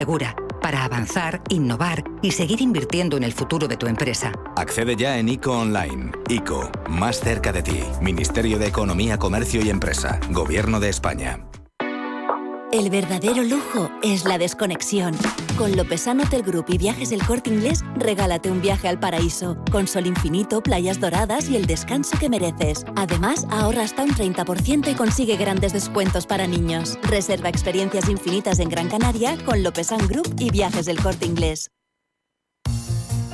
segura para avanzar, innovar y seguir invirtiendo en el futuro de tu empresa. Accede ya en ICO Online. ICO, más cerca de ti. Ministerio de Economía, Comercio y Empresa. Gobierno de España. El verdadero lujo es la desconexión. Con Lopesan Hotel Group y Viajes El Corte Inglés, regálate un viaje al paraíso, con sol infinito, playas doradas y el descanso que mereces. Además, ahorra hasta un 30% y consigue grandes descuentos para niños. Reserva experiencias infinitas en Gran Canaria con Lopesan Group y Viajes El Corte Inglés.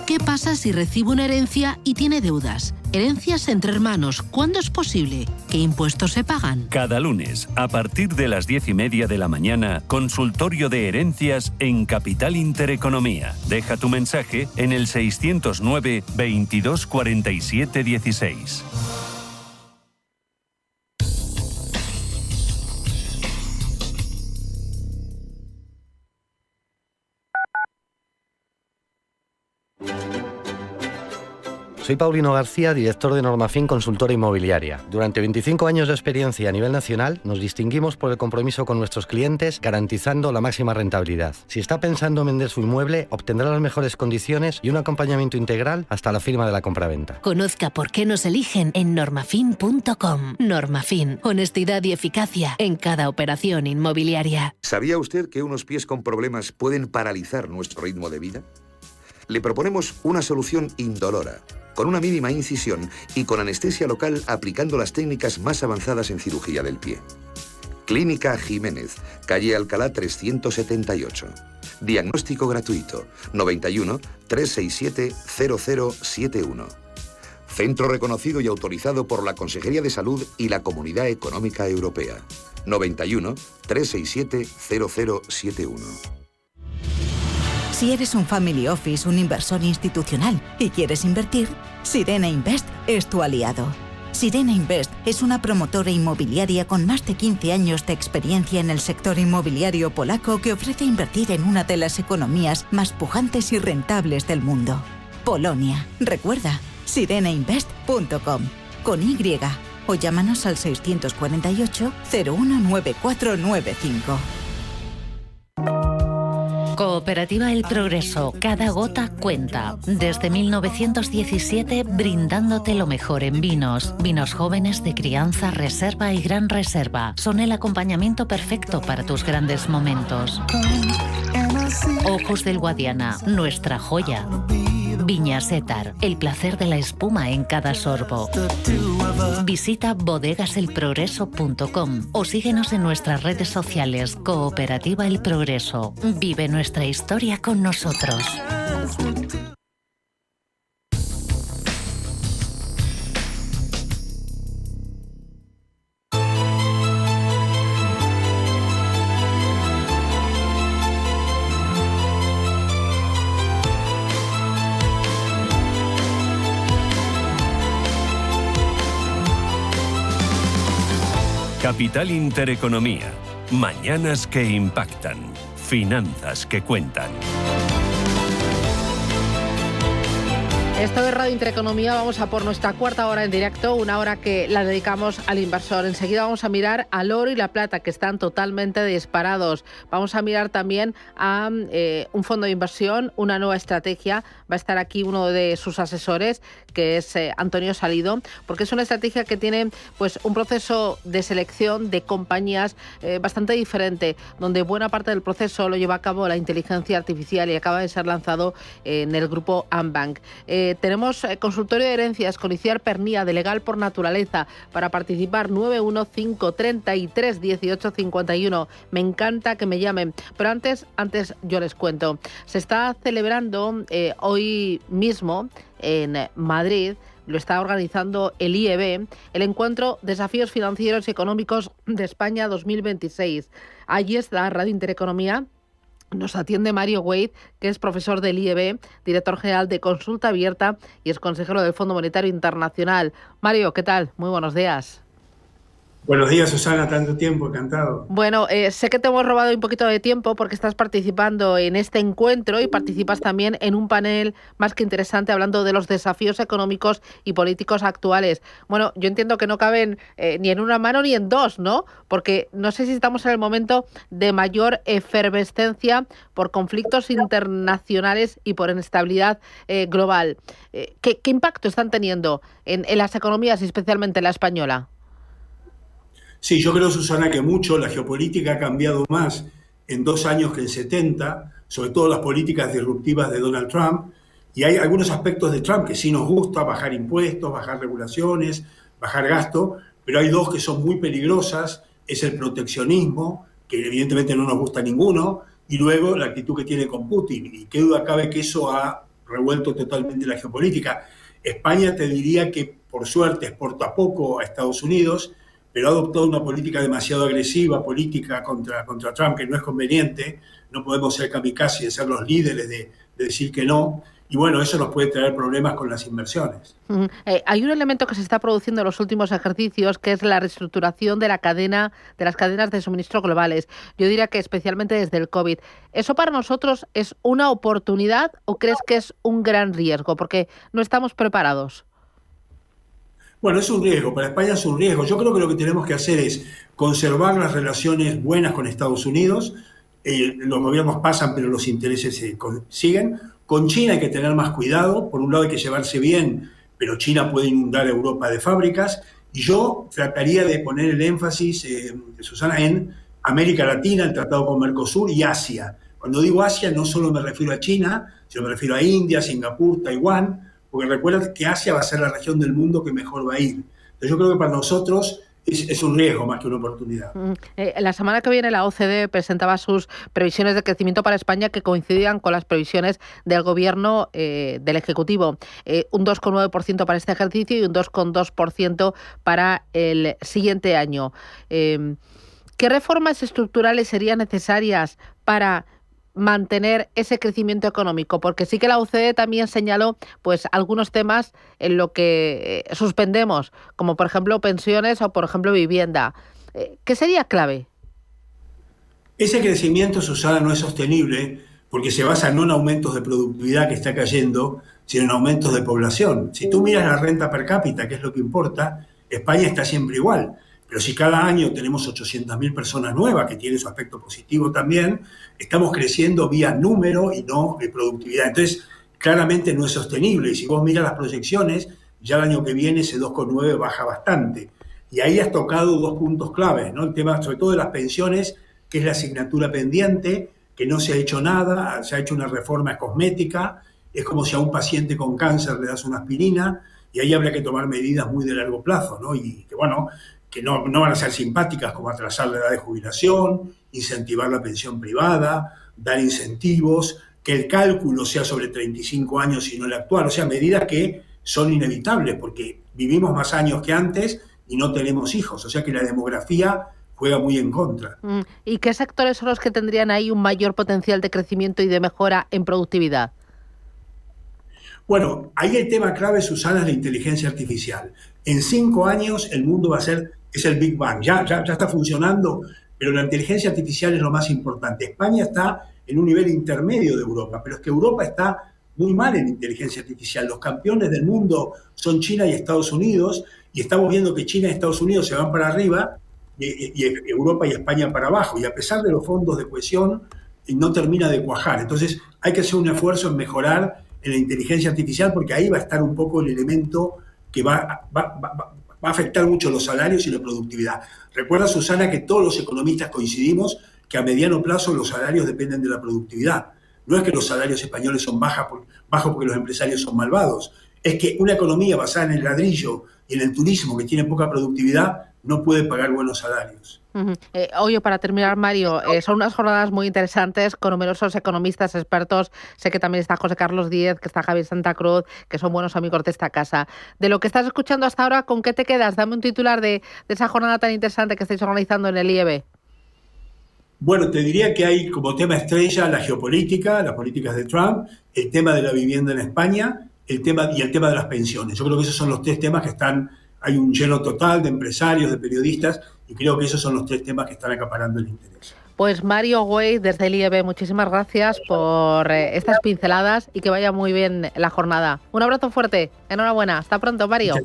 ¿Qué pasa si recibe una herencia y tiene deudas? Herencias entre hermanos, ¿cuándo es posible? ¿Qué impuestos se pagan? Cada lunes, a partir de las 10:30 de la mañana, consultorio de herencias en Capital Intereconomía. Deja tu mensaje en el 609 22 47 16. Soy Paulino García, director de Normafin Consultora Inmobiliaria. Durante 25 años de experiencia a nivel nacional, nos distinguimos por el compromiso con nuestros clientes, garantizando la máxima rentabilidad. Si está pensando en vender su inmueble, obtendrá las mejores condiciones y un acompañamiento integral hasta la firma de la compraventa. Conozca por qué nos eligen en normafin.com. Normafin, honestidad y eficacia en cada operación inmobiliaria. ¿Sabía usted que unos pies con problemas pueden paralizar nuestro ritmo de vida? Le proponemos una solución indolora, con una mínima incisión y con anestesia local aplicando las técnicas más avanzadas en cirugía del pie. Clínica Jiménez, calle Alcalá 378. Diagnóstico gratuito, 91 367 0071. Centro reconocido y autorizado por la Consejería de Salud y la Comunidad Económica Europea, 91 367 0071. Si eres un family office, un inversor institucional y quieres invertir, Sirena Invest es tu aliado. Sirena Invest es una promotora inmobiliaria con más de 15 años de experiencia en el sector inmobiliario polaco que ofrece invertir en una de las economías más pujantes y rentables del mundo. Polonia. Recuerda, sirenainvest.com con Y o llámanos al 648 019495. Cooperativa El Progreso, cada gota cuenta. Desde 1917 brindándote lo mejor en vinos. Vinos jóvenes de crianza, reserva y gran reserva. Son el acompañamiento perfecto para tus grandes momentos. Ojos del Guadiana, nuestra joya. Viña Setar, el placer de la espuma en cada sorbo. Visita bodegaselprogreso.com o síguenos en nuestras redes sociales. Cooperativa El Progreso. Vive nuestra historia con nosotros. Capital Intereconomía. Mañanas que impactan. Finanzas que cuentan. Esto es Radio Intereconomía, vamos a por nuestra cuarta hora en directo, una hora que la dedicamos al inversor. Enseguida vamos a mirar al oro y la plata, que están totalmente disparados. Vamos a mirar también a un fondo de inversión, una nueva estrategia. Va a estar aquí uno de sus asesores, que es Antonio Salido, porque es una estrategia que tiene pues un proceso de selección de compañías bastante diferente, donde buena parte del proceso lo lleva a cabo la inteligencia artificial y acaba de ser lanzado en el grupo Ambank. Tenemos consultorio de herencias con Iciar Pernía, de Legal por Naturaleza, para participar 915331851. Me encanta que me llamen, pero antes yo les cuento. Se está celebrando hoy mismo en Madrid, lo está organizando el IEB, el encuentro Desafíos Financieros y Económicos de España 2026. Allí está Radio Intereconomía. Nos atiende Mario Wade, que es profesor del IEB, director general de Consulta Abierta y es consejero del Fondo Monetario Internacional. Mario, ¿qué tal? Muy buenos días. Buenos días, Susana, tanto tiempo, encantado. Bueno, sé que te hemos robado un poquito de tiempo porque estás participando en este encuentro y participas también en un panel más que interesante hablando de los desafíos económicos y políticos actuales. Bueno, yo entiendo que no caben ni en una mano ni en dos, ¿no? Porque no sé si estamos en el momento de mayor efervescencia por conflictos internacionales y por inestabilidad global. ¿Qué impacto están teniendo en las economías y especialmente en la española? Sí, yo creo, Susana, que mucho la geopolítica ha cambiado más en 2 años que en 70, sobre todo las políticas disruptivas de Donald Trump, y hay algunos aspectos de Trump que sí nos gusta, bajar impuestos, bajar regulaciones, bajar gasto, pero hay 2 que son muy peligrosas, es el proteccionismo, que evidentemente no nos gusta a ninguno, y luego la actitud que tiene con Putin, y qué duda cabe que eso ha revuelto totalmente la geopolítica. España, te diría que por suerte exporta poco a Estados Unidos, pero ha adoptado una política demasiado agresiva, política contra Trump, que no es conveniente. No podemos ser kamikaze de ser los líderes de decir que no. Y bueno, eso nos puede traer problemas con las inversiones. Hay un elemento que se está produciendo en los últimos ejercicios, que es la reestructuración de las cadenas de suministro globales. Yo diría que especialmente desde el COVID. ¿Eso para nosotros es una oportunidad o crees que es un gran riesgo? Porque no estamos preparados. Bueno, es un riesgo, para España es un riesgo. Yo creo que lo que tenemos que hacer es conservar las relaciones buenas con Estados Unidos. Los gobiernos pasan, pero los intereses siguen. Con China hay que tener más cuidado. Por un lado hay que llevarse bien, pero China puede inundar a Europa de fábricas. Y yo trataría de poner el énfasis, Susana, en América Latina, el tratado con Mercosur y Asia. Cuando digo Asia no solo me refiero a China, sino me refiero a India, Singapur, Taiwán, porque recuerda que Asia va a ser la región del mundo que mejor va a ir. Entonces yo creo que para nosotros es un riesgo más que una oportunidad. La semana que viene la OCDE presentaba sus previsiones de crecimiento para España que coincidían con las previsiones del gobierno del Ejecutivo. Un 2,9% para este ejercicio y un 2,2% para el siguiente año. ¿Qué reformas estructurales serían necesarias para mantener ese crecimiento económico? Porque sí que la OCDE también señaló pues algunos temas en lo que suspendemos, como por ejemplo pensiones o por ejemplo vivienda. ¿Qué sería clave? Ese crecimiento, Susana, no es sostenible porque se basa no en aumentos de productividad que está cayendo, sino en aumentos de población. Si tú miras la renta per cápita, que es lo que importa, España está siempre igual. Pero si cada año tenemos 800.000 personas nuevas, que tiene su aspecto positivo también, estamos creciendo vía número y no de productividad. Entonces, claramente no es sostenible. Y si vos miras las proyecciones, ya el año que viene ese 2,9 baja bastante. Y ahí has tocado 2 puntos claves, ¿no? El tema sobre todo de las pensiones, que es la asignatura pendiente, que no se ha hecho nada, se ha hecho una reforma cosmética, es como si a un paciente con cáncer le das una aspirina, y ahí habría que tomar medidas muy de largo plazo, ¿no? Y que bueno, que no van a ser simpáticas, como atrasar la edad de jubilación, incentivar la pensión privada, dar incentivos, que el cálculo sea sobre 35 años y no el actual. O sea, medidas que son inevitables porque vivimos más años que antes y no tenemos hijos. O sea que la demografía juega muy en contra. ¿Y qué sectores son los que tendrían ahí un mayor potencial de crecimiento y de mejora en productividad? Bueno, ahí el tema clave, Susana, es la inteligencia artificial. En 5 años el mundo va a ser, es el Big Bang, ya está funcionando, pero la inteligencia artificial es lo más importante. España está en un nivel intermedio de Europa, pero es que Europa está muy mal en inteligencia artificial. Los campeones del mundo son China y Estados Unidos, y estamos viendo que China y Estados Unidos se van para arriba, y Europa y España para abajo, y a pesar de los fondos de cohesión, no termina de cuajar. Entonces hay que hacer un esfuerzo en mejorar en la inteligencia artificial, porque ahí va a estar un poco el elemento que va a afectar mucho los salarios y la productividad. Recuerda, Susana, que todos los economistas coincidimos que a mediano plazo los salarios dependen de la productividad. No es que los salarios españoles son bajos porque los empresarios son malvados. Es que una economía basada en el ladrillo y en el turismo, que tiene poca productividad, no puede pagar buenos salarios. Oye, para terminar, Mario, son unas jornadas muy interesantes con numerosos economistas, expertos. Sé que también está José Carlos Díez, que está Javier Santa Cruz, que son buenos amigos de esta casa. De lo que estás escuchando hasta ahora, ¿con qué te quedas? Dame un titular de esa jornada tan interesante que estáis organizando en el IEB. Bueno, te diría que hay como tema estrella la geopolítica, las políticas de Trump, el tema de la vivienda en España, el tema de las pensiones. Yo creo que esos son los 3 temas que están. Hay un lleno total de empresarios, de periodistas, Y creo que esos son los 3 temas que están acaparando el interés. Pues Mario Güell, desde el IEB, muchísimas gracias por estas pinceladas y que vaya muy bien la jornada. Un abrazo fuerte, enhorabuena. Hasta pronto, Mario.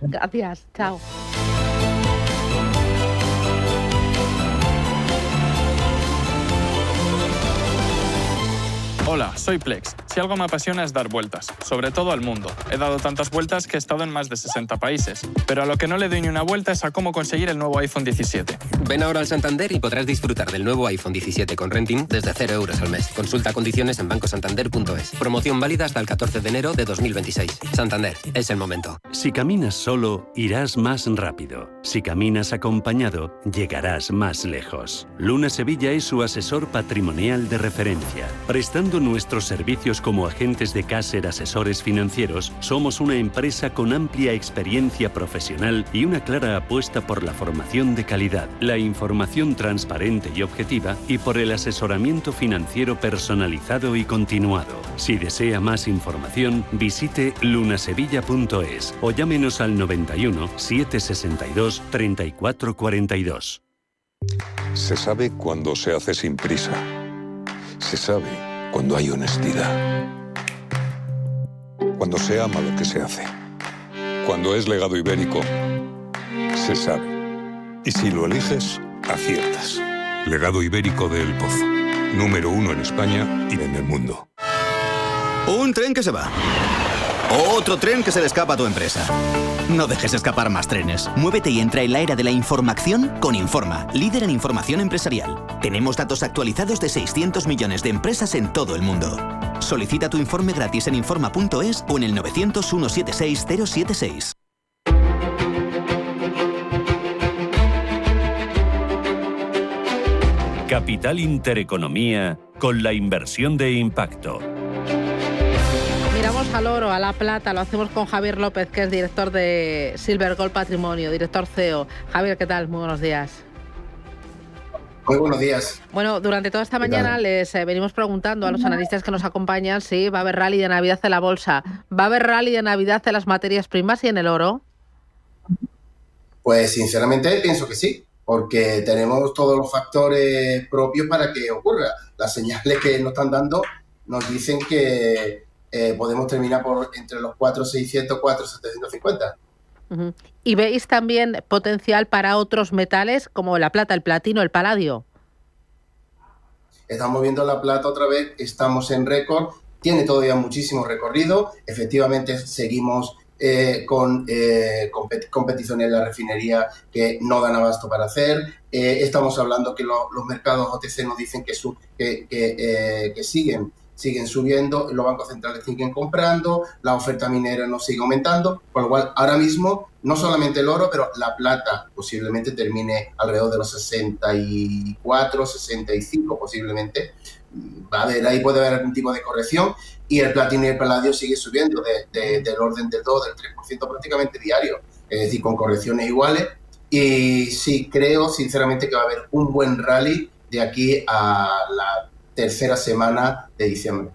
Gracias, chao. Hola, soy Plex. Si algo me apasiona es dar vueltas, sobre todo al mundo. He dado tantas vueltas que he estado en más de 60 países. Pero a lo que no le doy ni una vuelta es a cómo conseguir el nuevo iPhone 17. Ven ahora al Santander y podrás disfrutar del nuevo iPhone 17 con renting desde 0 euros al mes. Consulta condiciones en bancosantander.es. Promoción válida hasta el 14 de enero de 2026. Santander, es el momento. Si caminas solo, irás más rápido. Si caminas acompañado, llegarás más lejos. Luna Sevilla es su asesor patrimonial de referencia. Prestando nuestros servicios como agentes de Caser Asesores Financieros, somos una empresa con amplia experiencia profesional y una clara apuesta por la formación de calidad, la información transparente y objetiva y por el asesoramiento financiero personalizado y continuado. Si desea más información, visite lunasevilla.es o llámenos al 91 762 3442. Se sabe cuando se hace sin prisa. Se sabe cuando hay honestidad. Cuando se ama lo que se hace. Cuando es legado ibérico, se sabe. Y si lo eliges, aciertas. Legado ibérico de El Pozo. Número 1 en España y en el mundo. Un tren que se va. Otro tren que se le escapa a tu empresa. No dejes escapar más trenes. Muévete y entra en la era de la información con Informa, líder en información empresarial. Tenemos datos actualizados de 600 millones de empresas en todo el mundo. Solicita tu informe gratis en Informa.es o en el 900 176 076. Capital Intereconomía con la inversión de impacto. Miramos al oro, a la plata, lo hacemos con Javier López, que es director de Silver Gold Patrimonio, director CEO. Javier, ¿qué tal? Muy buenos días. Muy buenos días. Bueno, durante toda esta mañana les venimos preguntando a los analistas que nos acompañan si va a haber rally de Navidad en la bolsa. ¿Va a haber rally de Navidad en las materias primas y en el oro? Pues sinceramente pienso que sí, porque tenemos todos los factores propios para que ocurra. Las señales que nos están dando nos dicen que podemos terminar por entre los 4.600, 4.750. Uh-huh. ¿Y veis también potencial para otros metales como la plata, el platino, el paladio? Estamos viendo la plata otra vez, estamos en récord, tiene todavía muchísimo recorrido. Efectivamente seguimos con competiciones en la refinería que no dan abasto para hacer. Estamos hablando que los mercados OTC nos dicen que siguen subiendo, los bancos centrales siguen comprando, la oferta minera no sigue aumentando, por lo cual ahora mismo no solamente el oro, pero la plata posiblemente termine alrededor de los 64, 65 posiblemente. Ahí puede haber algún tipo de corrección y el platino y el paladio sigue subiendo del orden del 2, del 3% prácticamente diario, es decir, con correcciones iguales. Y sí creo sinceramente que va a haber un buen rally de aquí a la tercera semana de diciembre.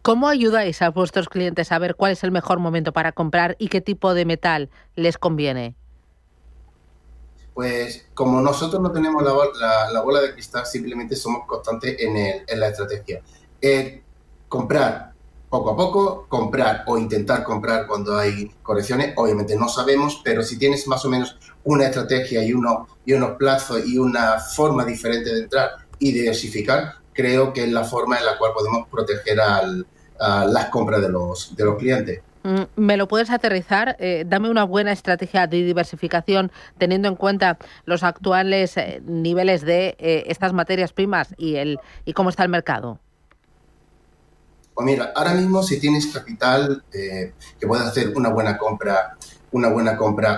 ¿Cómo ayudáis a vuestros clientes a ver cuál es el mejor momento para comprar y qué tipo de metal les conviene? Pues como nosotros no tenemos la bola de cristal, simplemente somos constantes en la estrategia. Comprar poco a poco, comprar o intentar comprar cuando hay correcciones, obviamente no sabemos, pero si tienes más o menos una estrategia y unos plazos y una forma diferente de entrar y diversificar, creo que es la forma en la cual podemos proteger a las compras de los clientes. ¿Me lo puedes aterrizar? Dame una buena estrategia de diversificación teniendo en cuenta los actuales niveles de estas materias primas y cómo está el mercado. Pues mira, ahora mismo si tienes capital que puedas hacer una buena compra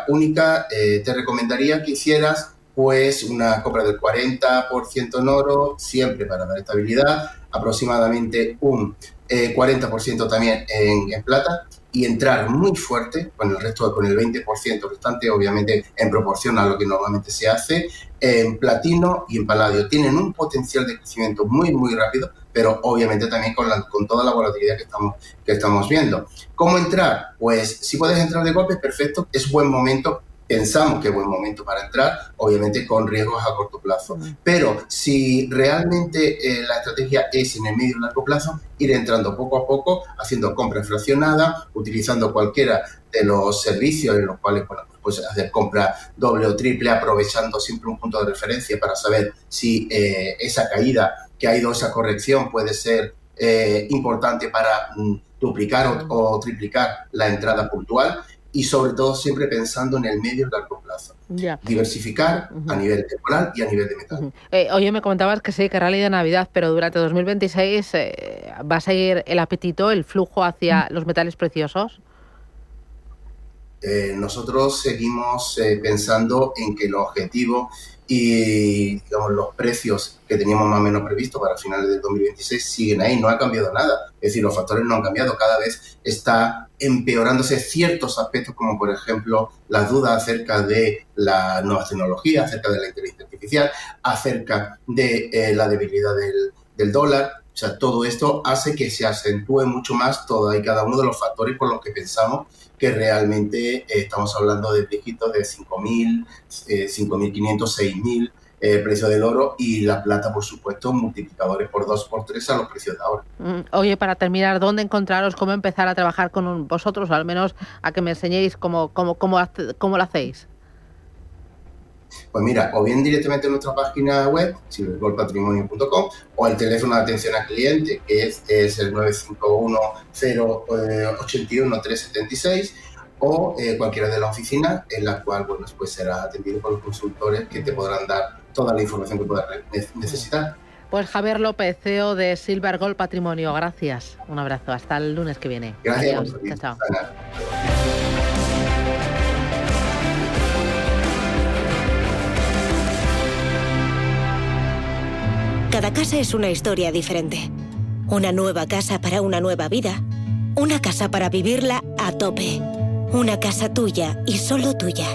única, te recomendaría que hicieras pues una compra del 40% en oro, siempre para dar estabilidad, aproximadamente un 40% también en plata, y entrar muy fuerte con el resto, con el 20% restante, obviamente en proporción a lo que normalmente se hace, en platino y en paladio. Tienen un potencial de crecimiento muy, muy rápido, pero obviamente también con toda la volatilidad que estamos viendo. ¿Cómo entrar? Pues si puedes entrar de golpe, perfecto, es buen momento pensamos que es buen momento para entrar, obviamente con riesgos a corto plazo. Pero si realmente la estrategia es en el medio y largo plazo, ir entrando poco a poco, haciendo compra fraccionada, utilizando cualquiera de los servicios en los cuales pues hacer compra doble o triple, aprovechando siempre un punto de referencia para saber si esa caída que ha ido, esa corrección puede ser importante para duplicar o triplicar la entrada puntual, y sobre todo siempre pensando en el medio y largo plazo. Diversificar a nivel temporal y a nivel de metal. Oye, me comentabas que sí, que rally de Navidad, pero durante 2026 ¿va a seguir el apetito, el flujo hacia los metales preciosos? Nosotros seguimos pensando en que los objetivos y digamos, los precios que teníamos más o menos previstos para finales del 2026 siguen ahí, no ha cambiado nada. Es decir, los factores no han cambiado, cada vez está empeorándose ciertos aspectos, como por ejemplo las dudas acerca de las nuevas tecnologías, acerca de la inteligencia artificial, acerca de la debilidad del dólar. O sea, todo esto hace que se acentúe mucho más todo y cada uno de los factores por los que pensamos que realmente estamos hablando de dígitos de 5.000, 5.500, 6.000 el precio del oro, y la plata, por supuesto, multiplicadores por 2, por 3 a los precios de ahora. Oye, para terminar, ¿dónde encontraros, cómo empezar a trabajar con vosotros, o al menos a que me enseñéis cómo lo hacéis? Pues mira, o bien directamente en nuestra página web, silvergoldpatrimonio.com, o el teléfono de atención al cliente, que es el 951-081-376, o cualquiera de las oficinas, en la cual pues será atendido por los consultores que te podrán dar toda la información que puedas necesitar. Pues Javier López, CEO de Silver Gold Patrimonio, gracias. Un abrazo, hasta el lunes que viene. Gracias. Adiós. Chao. Cada casa es una historia diferente. Una nueva casa para una nueva vida. Una casa para vivirla a tope. Una casa tuya y solo tuya.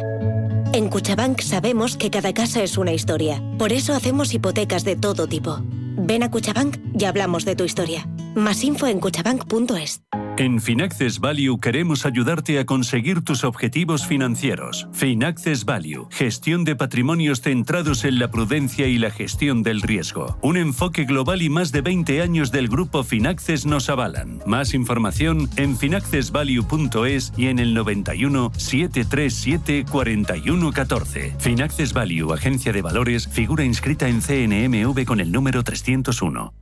En Cuchabank sabemos que cada casa es una historia. Por eso hacemos hipotecas de todo tipo. Ven a Cuchabank y hablamos de tu historia. Más info en cuchabank.es. En Finaccess Value queremos ayudarte a conseguir tus objetivos financieros. Finaccess Value, gestión de patrimonios centrados en la prudencia y la gestión del riesgo. Un enfoque global y más de 20 años del grupo Finaccess nos avalan. Más información en finaccessvalue.es y en el 91 737 4114. Finaccess Value, agencia de valores, figura inscrita en CNMV con el número 301.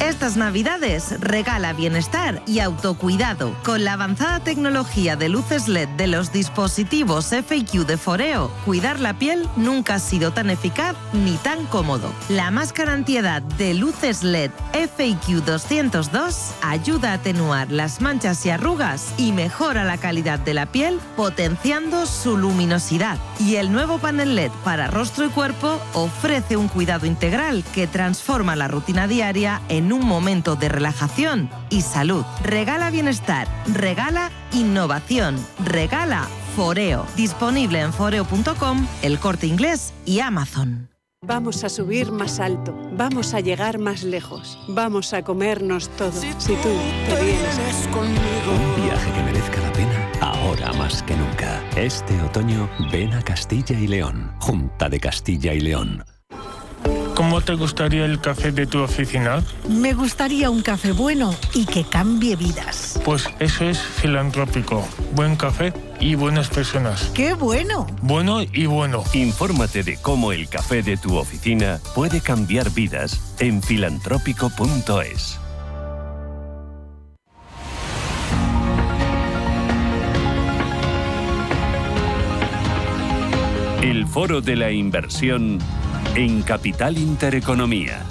Estas Navidades regala bienestar y autocuidado. Con la avanzada tecnología de luces LED de los dispositivos FAQ de Foreo, cuidar la piel nunca ha sido tan eficaz ni tan cómodo. La máscara antiedad de luces LED FAQ 202 ayuda a atenuar las manchas y arrugas y mejora la calidad de la piel, potenciando su luminosidad. Y el nuevo panel LED para rostro y cuerpo ofrece un cuidado integral que transforma la rutina diaria en un momento de relajación y salud. Regala bienestar, regala innovación, regala Foreo. Disponible en foreo.com, El Corte Inglés y Amazon. Vamos a subir más alto, vamos a llegar más lejos, vamos a comernos todo. Si tú te vienes conmigo. Un viaje que merezca la pena, ahora más que nunca. Este otoño, ven a Castilla y León, Junta de Castilla y León. ¿Cómo te gustaría el café de tu oficina? Me gustaría un café bueno y que cambie vidas. Pues eso es Filantrópico. Buen café y buenas personas. ¡Qué bueno! Bueno y bueno. Infórmate de cómo el café de tu oficina puede cambiar vidas en filantrópico.es. El Foro de la Inversión en Capital Intereconomía.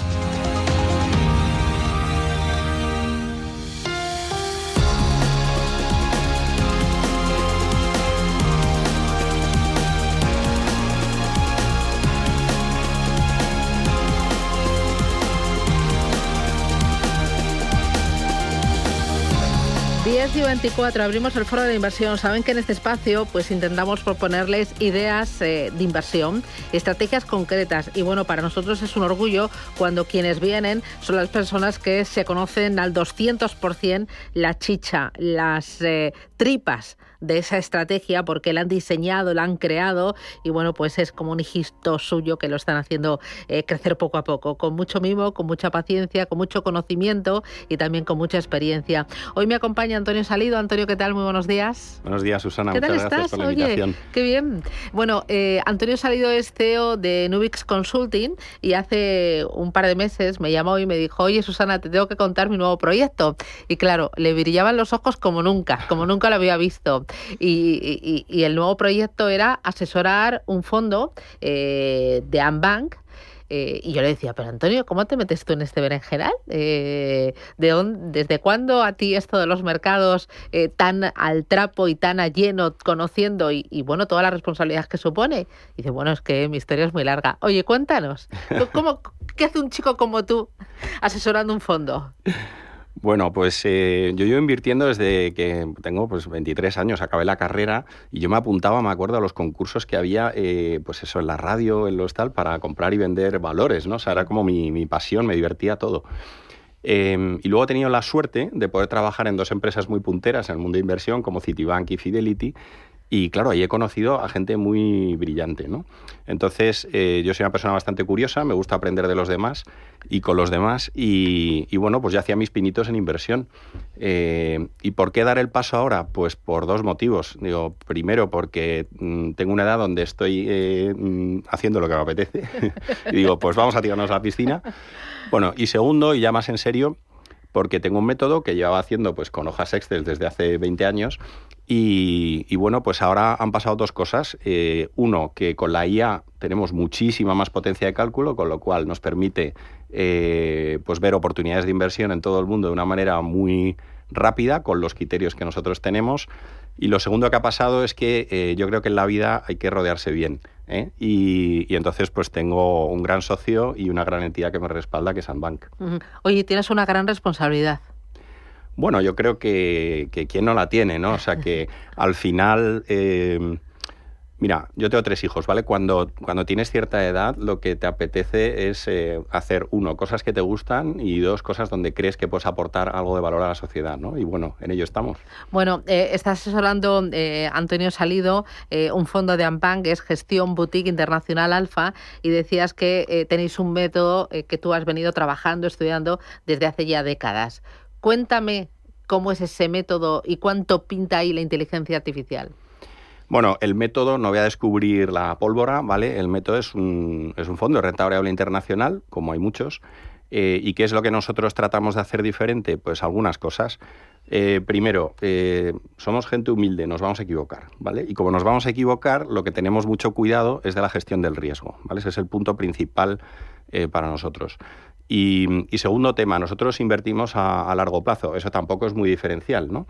10:24, abrimos el foro de inversión. Saben que en este espacio pues intentamos proponerles ideas de inversión, estrategias concretas. Y bueno, para nosotros es un orgullo cuando quienes vienen son las personas que se conocen al 200% la chicha, las tripas de esa estrategia, porque la han diseñado, la han creado y bueno, pues es como un hijito suyo que lo están haciendo crecer poco a poco, con mucho mimo, con mucha paciencia, con mucho conocimiento y también con mucha experiencia. Hoy me acompaña Antonio Salido. Antonio, ¿qué tal? Muy buenos días. Buenos días, Susana. ¿Qué tal Muchas estás? gracias por la invitación. Oye, qué bien. Bueno, Antonio Salido es CEO de Nubix Consulting y hace un par de meses me llamó y me dijo: oye, Susana, te tengo que contar mi nuevo proyecto. Y claro, le brillaban los ojos como nunca lo había visto. Y el nuevo proyecto era asesorar un fondo de Ambank. Y yo le decía: pero Antonio, ¿cómo te metes tú en este berenjenal? ¿Desde cuándo a ti esto de los mercados tan al trapo y tan a lleno, conociendo y bueno, toda la responsabilidad que supone? Y dice: bueno, es que mi historia es muy larga. Oye, cuéntanos, ¿qué hace un chico como tú asesorando un fondo? Bueno, pues yo llevo invirtiendo desde que tengo 23 años, acabé la carrera y yo me apuntaba, me acuerdo, a los concursos que había, pues eso, en la radio, en los tal, para comprar y vender valores, ¿no? O sea, era como mi pasión, me divertía todo. Y luego he tenido la suerte de poder trabajar en dos empresas muy punteras en el mundo de inversión, como Citibank y Fidelity. Y claro, ahí he conocido a gente muy brillante, ¿no? Entonces, yo soy una persona bastante curiosa, me gusta aprender de los demás y con los demás. Y bueno, pues ya hacía mis pinitos en inversión. ¿Y por qué dar el paso ahora? Pues por dos motivos. Digo, primero, porque tengo una edad donde estoy haciendo lo que me apetece. Y digo, pues vamos a tirarnos a la piscina. Bueno, y segundo, y ya más en serio, porque tengo un método que llevaba haciendo pues con hojas Excel desde hace 20 años. Y bueno, pues ahora han pasado dos cosas. Uno, que con la IA tenemos muchísima más potencia de cálculo, con lo cual nos permite pues ver oportunidades de inversión en todo el mundo de una manera muy rápida, con los criterios que nosotros tenemos. Y lo segundo que ha pasado es que yo creo que en la vida hay que rodearse bien, ¿eh? Y entonces pues tengo un gran socio y una gran entidad que me respalda, que es Ambank. Oye, tienes una gran responsabilidad. Bueno, yo creo que quién no la tiene, ¿no? O sea, que al final... mira, yo tengo 3 hijos, ¿vale? Cuando tienes cierta edad, lo que te apetece es hacer, 1, cosas que te gustan y 2, cosas donde crees que puedes aportar algo de valor a la sociedad, ¿no? Y bueno, en ello estamos. Bueno, estás asesorando, Antonio Salido, un fondo de Ambank, que es Gestión Boutique Internacional Alfa, y decías que tenéis un método que tú has venido trabajando, estudiando desde hace ya décadas. Cuéntame cómo es ese método y cuánto pinta ahí la inteligencia artificial. Bueno, el método, no voy a descubrir la pólvora, ¿vale? El método es un fondo de renta variable internacional, como hay muchos. ¿Y qué es lo que nosotros tratamos de hacer diferente? Pues algunas cosas. Primero, somos gente humilde, nos vamos a equivocar, ¿vale? Y como nos vamos a equivocar, lo que tenemos mucho cuidado es de la gestión del riesgo, ¿vale? Ese es el punto principal para nosotros. Y segundo tema, nosotros invertimos a largo plazo. Eso tampoco es muy diferencial, ¿no?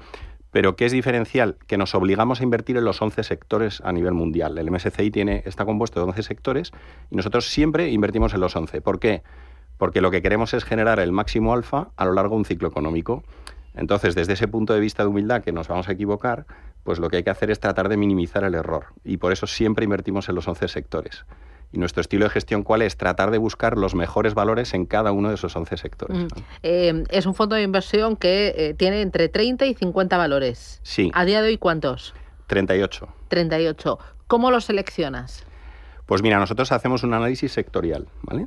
Pero ¿qué es diferencial? Que nos obligamos a invertir en los 11 sectores a nivel mundial. El MSCI está compuesto de 11 sectores y nosotros siempre invertimos en los 11. ¿Por qué? Porque lo que queremos es generar el máximo alfa a lo largo de un ciclo económico. Entonces, desde ese punto de vista de humildad, que nos vamos a equivocar, pues lo que hay que hacer es tratar de minimizar el error. Y por eso siempre invertimos en los 11 sectores. Y nuestro estilo de gestión, ¿cuál es? Tratar de buscar los mejores valores en cada uno de esos 11 sectores, ¿no? Es un fondo de inversión que tiene entre 30 y 50 valores. Sí. ¿A día de hoy cuántos? 38. 38. ¿Cómo los seleccionas? Pues mira, nosotros hacemos un análisis sectorial, ¿vale?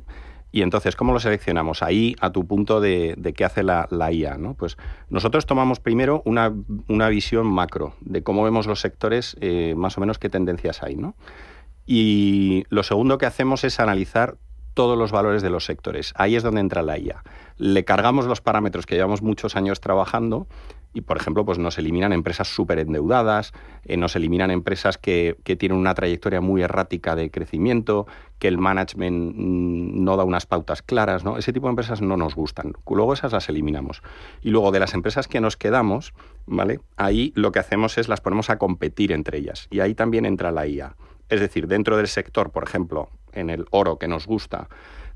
Y entonces, ¿cómo lo seleccionamos? Ahí, a tu punto de qué hace la IA, ¿no? Pues nosotros tomamos primero una visión macro de cómo vemos los sectores, más o menos qué tendencias hay, ¿no? Y lo segundo que hacemos es analizar todos los valores de los sectores. Ahí es donde entra la IA. Le cargamos los parámetros que llevamos muchos años trabajando y, por ejemplo, pues nos eliminan empresas súper endeudadas, nos eliminan empresas que tienen una trayectoria muy errática de crecimiento, que el management no da unas pautas claras, ¿no? Ese tipo de empresas no nos gustan. Luego esas las eliminamos. Y luego de las empresas que nos quedamos, ¿vale? Ahí lo que hacemos es las ponemos a competir entre ellas. Y ahí también entra la IA. Es decir, dentro del sector, por ejemplo, en el oro que nos gusta,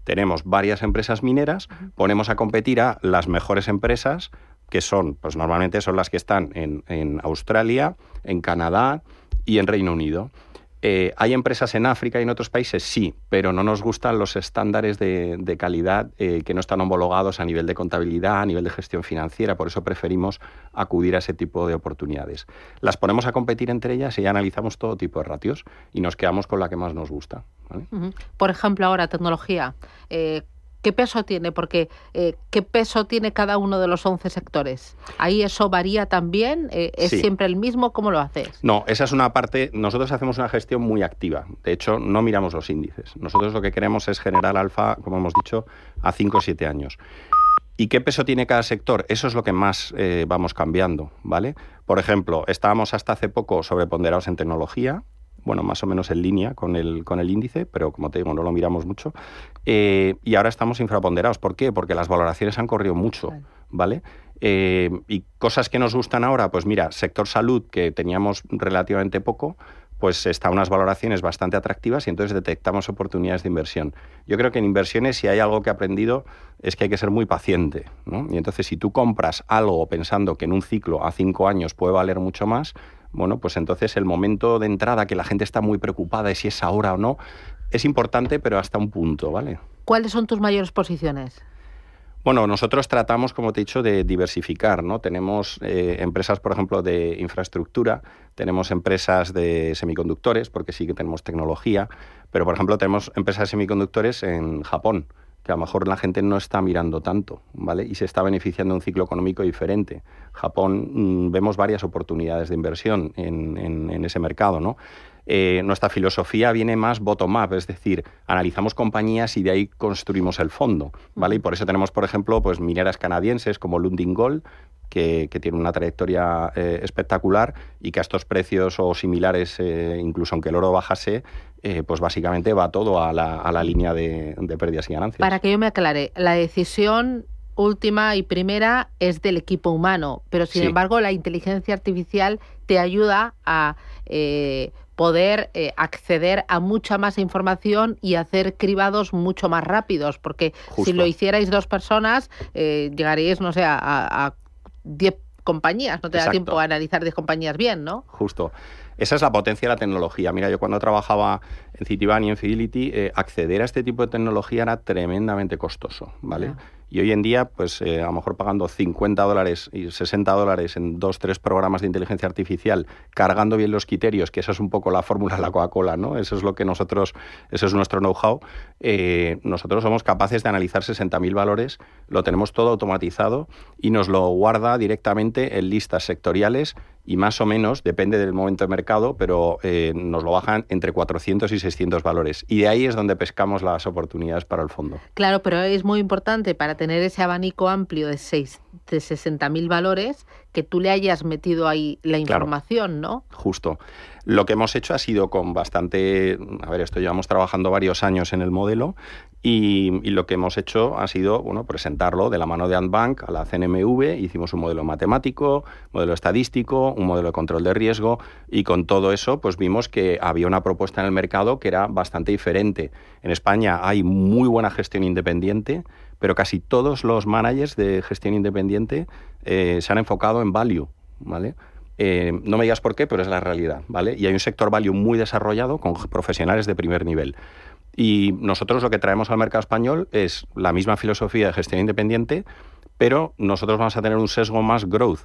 tenemos varias empresas mineras, ponemos a competir a las mejores empresas que son, pues normalmente son las que están en Australia, en Canadá y en Reino Unido. ¿Hay empresas en África y en otros países? Sí, pero no nos gustan los estándares de calidad que no están homologados a nivel de contabilidad, a nivel de gestión financiera. Por eso preferimos acudir a ese tipo de oportunidades. Las ponemos a competir entre ellas y analizamos todo tipo de ratios y nos quedamos con la que más nos gusta, ¿vale? Por ejemplo, ahora, tecnología. ¿Qué peso tiene? Porque ¿qué peso tiene cada uno de los 11 sectores? ¿Ahí eso varía también? ¿Es Sí. siempre el mismo? ¿Cómo lo haces? No, esa es una parte. Nosotros hacemos una gestión muy activa. De hecho, no miramos los índices. Nosotros lo que queremos es generar alfa, como hemos dicho, a 5 o 7 años. ¿Y qué peso tiene cada sector? Eso es lo que más vamos cambiando, ¿vale? Por ejemplo, estábamos hasta hace poco sobreponderados en tecnología, bueno, más o menos en línea con el índice, pero como te digo, no lo miramos mucho. Y ahora estamos infraponderados. ¿Por qué? Porque las valoraciones han corrido mucho, ¿vale? Y cosas que nos gustan ahora, pues mira, sector salud, que teníamos relativamente poco, pues está unas valoraciones bastante atractivas y entonces detectamos oportunidades de inversión. Yo creo que en inversiones, si hay algo que he aprendido, es que hay que ser muy paciente, ¿no? Y entonces, si tú compras algo pensando que en un ciclo a 5 años puede valer mucho más, bueno, pues entonces el momento de entrada, que la gente está muy preocupada de si es ahora o no, es importante, pero hasta un punto, ¿vale? ¿Cuáles son tus mayores posiciones? Bueno, nosotros tratamos, como te he dicho, de diversificar, ¿no? Tenemos empresas, por ejemplo, de infraestructura, tenemos empresas de semiconductores, porque sí que tenemos tecnología, pero, por ejemplo, tenemos empresas de semiconductores en Japón, que a lo mejor la gente no está mirando tanto, ¿vale? Y se está beneficiando de un ciclo económico diferente. Japón, vemos varias oportunidades de inversión en ese mercado, ¿no? Nuestra filosofía viene más bottom-up, es decir, analizamos compañías y de ahí construimos el fondo, ¿vale? Y por eso tenemos, por ejemplo, pues mineras canadienses como Lundin Gold, que tiene una trayectoria espectacular y que a estos precios o similares, incluso aunque el oro bajase, pues básicamente va todo a la línea de pérdidas y ganancias. Para que yo me aclare, la decisión última y primera es del equipo humano, pero sin Sí. embargo la inteligencia artificial te ayuda a poder acceder a mucha más información y hacer cribados mucho más rápidos, porque Justo. si lo hicierais 2 personas, llegaríais, no sé, a 10 compañías, no te da Exacto. tiempo a analizar 10 compañías bien, ¿no? Justo. Esa es la potencia de la tecnología. Mira, yo cuando trabajaba en Citibank y en Fidelity, acceder a este tipo de tecnología era tremendamente costoso, ¿vale? Ya. Y hoy en día, pues a lo mejor pagando $50 y $60 en 2-3 programas de inteligencia artificial, cargando bien los criterios, que esa es un poco la fórmula de la Coca-Cola, ¿no? Eso es lo que nosotros, eso es nuestro know-how. Nosotros somos capaces de analizar 60.000 valores, lo tenemos todo automatizado y nos lo guarda directamente en listas sectoriales y más o menos, depende del momento de mercado, pero nos lo bajan entre 400 y 600 valores. Y de ahí es donde pescamos las oportunidades para el fondo. Claro, pero es muy importante para tener ese abanico amplio de 60.000 valores que tú le hayas metido ahí la Claro. información, ¿no? Justo. Lo que hemos hecho ha sido con bastante... A ver, esto llevamos trabajando varios años en el modelo y lo que hemos hecho ha sido, bueno, presentarlo de la mano de Antbank a la CNMV. Hicimos un modelo matemático, modelo estadístico, un modelo de control de riesgo y con todo eso pues vimos que había una propuesta en el mercado que era bastante diferente. En España hay muy buena gestión independiente, pero casi todos los managers de gestión independiente se han enfocado en value, ¿vale? No me digas por qué, pero es la realidad, ¿vale? Y hay un sector value muy desarrollado con profesionales de primer nivel. Y nosotros lo que traemos al mercado español es la misma filosofía de gestión independiente, pero nosotros vamos a tener un sesgo más growth.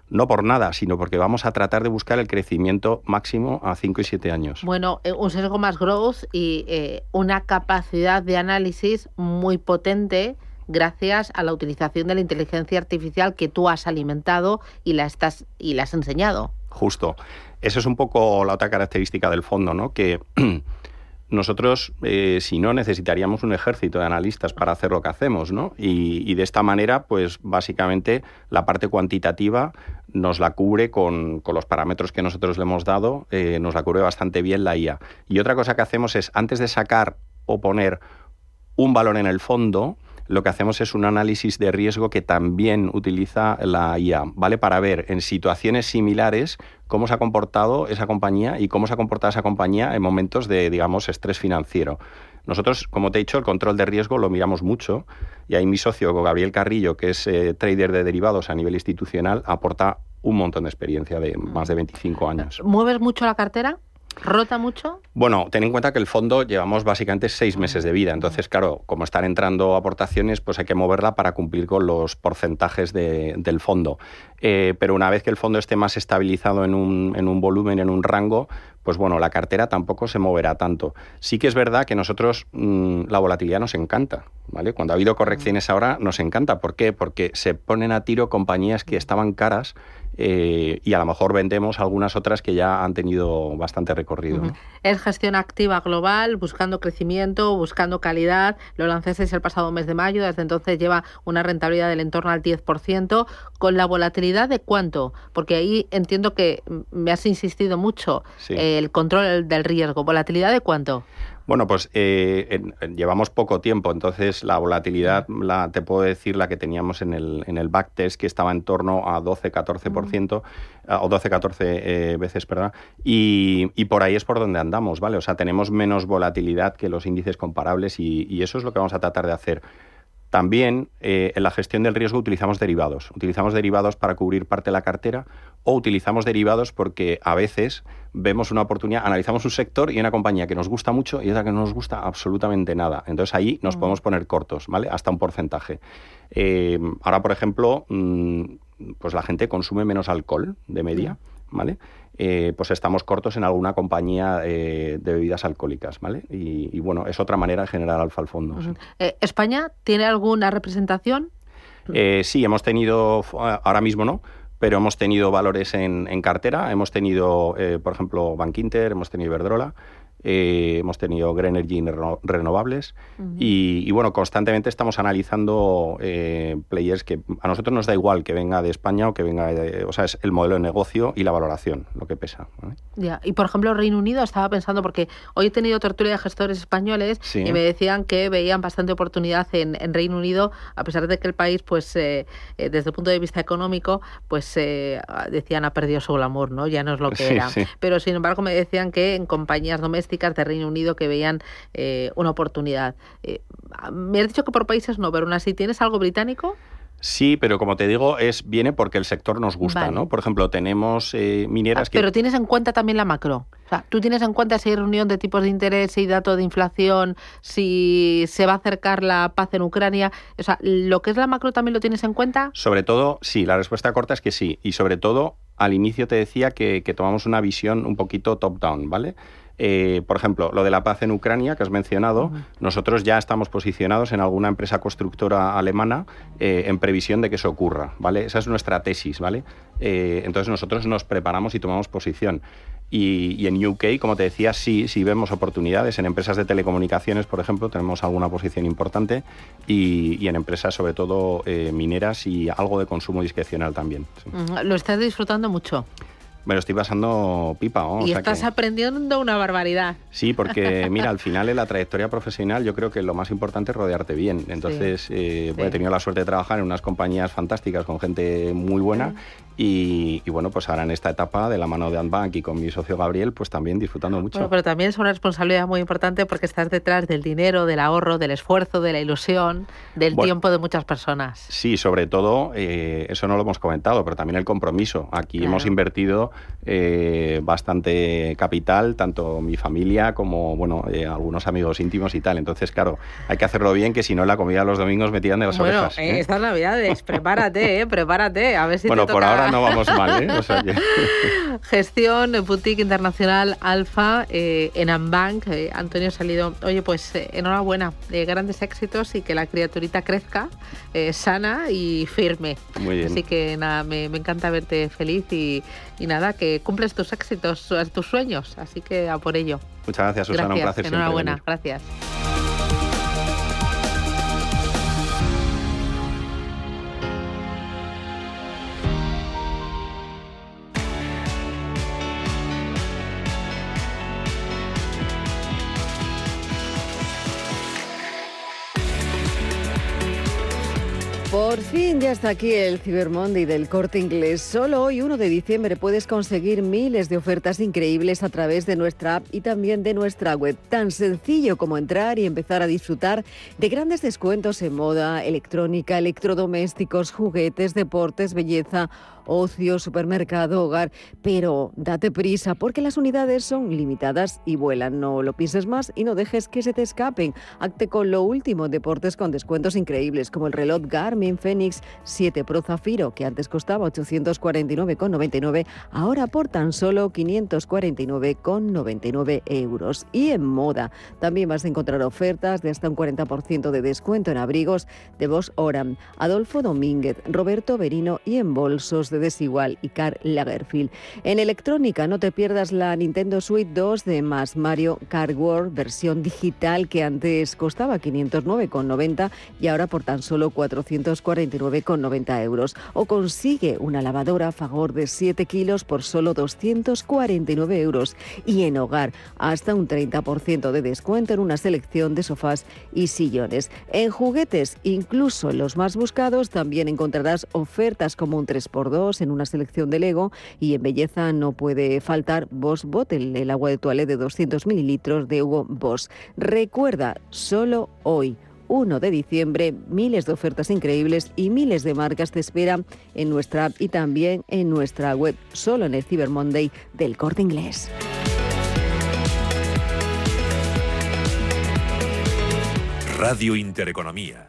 No por nada, sino porque vamos a tratar de buscar el crecimiento máximo a 5 y 7 años. Bueno, un sesgo más growth y una capacidad de análisis muy potente gracias a la utilización de la inteligencia artificial que tú has alimentado y la has enseñado. Justo. Esa es un poco la otra característica del fondo, ¿no? Que nosotros, si no, necesitaríamos un ejército de analistas para hacer lo que hacemos, ¿no? Y de esta manera, pues básicamente la parte cuantitativa nos la cubre con los parámetros que nosotros le hemos dado, nos la cubre bastante bien la IA. Y otra cosa que hacemos es, antes de sacar o poner un valor en el fondo, lo que hacemos es un análisis de riesgo que también utiliza la IA, ¿vale? Para ver en situaciones similares cómo se ha comportado esa compañía y cómo se ha comportado esa compañía en momentos de, digamos, estrés financiero. Nosotros, como te he dicho, el control de riesgo lo miramos mucho y ahí mi socio Gabriel Carrillo, que es trader de derivados a nivel institucional, aporta un montón de experiencia de más de 25 años. ¿Mueves mucho la cartera? ¿Rota mucho? Bueno, ten en cuenta que el fondo llevamos básicamente 6 meses de vida. Entonces, claro, como están entrando aportaciones, pues hay que moverla para cumplir con los porcentajes del fondo. Pero una vez que el fondo esté más estabilizado en un volumen, en un rango, pues bueno, la cartera tampoco se moverá tanto. Sí que es verdad que nosotros la volatilidad nos encanta, ¿vale? Cuando ha habido correcciones ahora nos encanta. ¿Por qué? Porque se ponen a tiro compañías que estaban caras y a lo mejor vendemos algunas otras que ya han tenido bastante recorrido, ¿no? Es gestión activa global, buscando crecimiento, buscando calidad. Lo lanzasteis el pasado mes de mayo, desde entonces lleva una rentabilidad del entorno al 10%. ¿Con la volatilidad de cuánto? Porque ahí entiendo que me has insistido mucho, Sí. El control del riesgo. ¿Volatilidad de cuánto? Bueno, pues llevamos poco tiempo, entonces la volatilidad, te puedo decir la que teníamos en el backtest, que estaba en torno a 12-14%, o 12-14 veces, perdón, y por ahí es por donde andamos, ¿vale? O sea, tenemos menos volatilidad que los índices comparables y eso es lo que vamos a tratar de hacer. También en la gestión del riesgo utilizamos derivados. Utilizamos derivados para cubrir parte de la cartera o utilizamos derivados porque a veces vemos una oportunidad, analizamos un sector y una compañía que nos gusta mucho y otra que no nos gusta absolutamente nada. Entonces ahí nos podemos poner cortos, ¿vale? Hasta un porcentaje. Ahora, por ejemplo, pues la gente consume menos alcohol de media, ¿vale? Pues estamos cortos en alguna compañía de bebidas alcohólicas, ¿vale? Y bueno, es otra manera de generar alfa al fondo. Sí. ¿España tiene alguna representación? Sí, hemos tenido, ahora mismo no, pero hemos tenido valores en cartera. Hemos tenido, por ejemplo, Bankinter, hemos tenido Iberdrola, hemos tenido Grenergy renovables y bueno, constantemente estamos analizando players que a nosotros nos da igual que venga de España o que venga o sea, es el modelo de negocio y la valoración lo que pesa, ¿vale? Ya. Y por ejemplo, Reino Unido, estaba pensando, porque hoy he tenido tertulia de gestores españoles y me decían que veían bastante oportunidad en Reino Unido, a pesar de que el país, pues desde el punto de vista económico, pues decían ha perdido su glamour, ¿no? Ya no es lo que era. Sí. Pero sin embargo me decían que en compañías domésticas de Reino Unido que veían una oportunidad. Me has dicho que por países no, pero aún así, ¿tienes algo británico? Sí, pero como te digo, viene porque el sector nos gusta, vale, ¿no? Por ejemplo, tenemos mineras que... Pero tienes en cuenta también la macro. O sea, tú tienes en cuenta si hay reunión de tipos de interés, si hay dato de inflación, si se va a acercar la paz en Ucrania. O sea, ¿lo que es la macro también lo tienes en cuenta? Sobre todo, sí, la respuesta corta es que sí. Y sobre todo, al inicio te decía que tomamos una visión un poquito top-down, ¿vale? Por ejemplo, lo de la paz en Ucrania, que has mencionado, nosotros ya estamos posicionados en alguna empresa constructora alemana en previsión de que eso ocurra, ¿vale? Esa es nuestra tesis, ¿vale? Entonces nosotros nos preparamos y tomamos posición. Y en UK, como te decía, sí vemos oportunidades. En empresas de telecomunicaciones, por ejemplo, tenemos alguna posición importante y en empresas, sobre todo, mineras y algo de consumo discrecional también. Sí. Lo estás disfrutando mucho. Me lo estoy pasando pipa, ¿no? Y estás aprendiendo una barbaridad. Sí, porque mira, al final en la trayectoria profesional yo creo que lo más importante es rodearte bien. Entonces, he tenido la suerte de trabajar en unas compañías fantásticas con gente muy buena y bueno, pues ahora en esta etapa de la mano de Antbank y con mi socio Gabriel, pues también disfrutando mucho. Bueno, pero también es una responsabilidad muy importante porque estás detrás del dinero, del ahorro, del esfuerzo, de la ilusión, del tiempo de muchas personas. Sí, sobre todo, eso no lo hemos comentado, pero también el compromiso. Aquí hemos invertido bastante capital, tanto mi familia como bueno, algunos amigos íntimos y tal. Entonces, claro, hay que hacerlo bien, que si no, la comida los domingos me tiran de las orejas. Estas Navidades, prepárate, prepárate, a ver si bueno, te por toca... ahora no vamos mal, O sea que... Gestión, boutique internacional Alfa, en Antbank. Antonio Salido, oye, pues enhorabuena, grandes éxitos y que la criaturita crezca sana y firme. Muy bien. Así que nada, me encanta verte feliz y nada, que cumples tus éxitos, tus sueños, así que a por ello. Muchas gracias, Susana, gracias, un placer. Enhorabuena, gracias. Por fin, ya está aquí el Cyber Monday del Corte Inglés. Solo hoy, 1 de diciembre, puedes conseguir miles de ofertas increíbles a través de nuestra app y también de nuestra web. Tan sencillo como entrar y empezar a disfrutar de grandes descuentos en moda, electrónica, electrodomésticos, juguetes, deportes, belleza, ocio, supermercado, hogar. Pero date prisa porque las unidades son limitadas y vuelan. No lo pienses más y no dejes que se te escapen. Hazte con lo último en deportes con descuentos increíbles como el reloj Garmin Fenix 7 Pro Zafiro, que antes costaba 849,99, ahora por tan solo 549,99 euros. Y en moda también vas a encontrar ofertas de hasta un 40% de descuento en abrigos de Boss Oram, Adolfo Domínguez, Roberto Berino y en bolsos de Desigual y Karl Lagerfeld. En electrónica no te pierdas la Nintendo Switch 2 de Más Mario Kart World versión digital, que antes costaba 509,90 y ahora por tan solo 449,90 euros. O consigue una lavadora Fagor de 7 kilos por solo 249 euros. Y en hogar hasta un 30% de descuento en una selección de sofás y sillones. En juguetes, incluso en los más buscados, también encontrarás ofertas como un 3x2 en una selección de Lego, y en belleza no puede faltar Boss Bottle, el agua de toilette de 200 mililitros de Hugo Boss. Recuerda, solo hoy, 1 de diciembre, miles de ofertas increíbles y miles de marcas te esperan en nuestra app y también en nuestra web, solo en el Cyber Monday del Corte Inglés. Radio Intereconomía.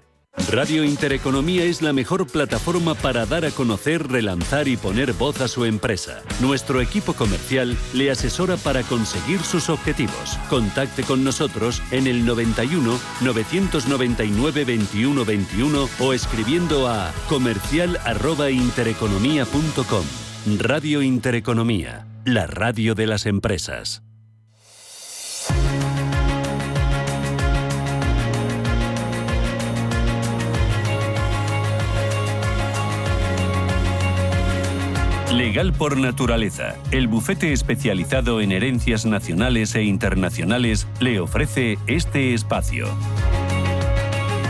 Radio Intereconomía es la mejor plataforma para dar a conocer, relanzar y poner voz a su empresa. Nuestro equipo comercial le asesora para conseguir sus objetivos. Contacte con nosotros en el 91 999 21 21 o escribiendo a comercial@intereconomia.com. Radio Intereconomía, la radio de las empresas. Legal por Naturaleza, el bufete especializado en herencias nacionales e internacionales, le ofrece este espacio.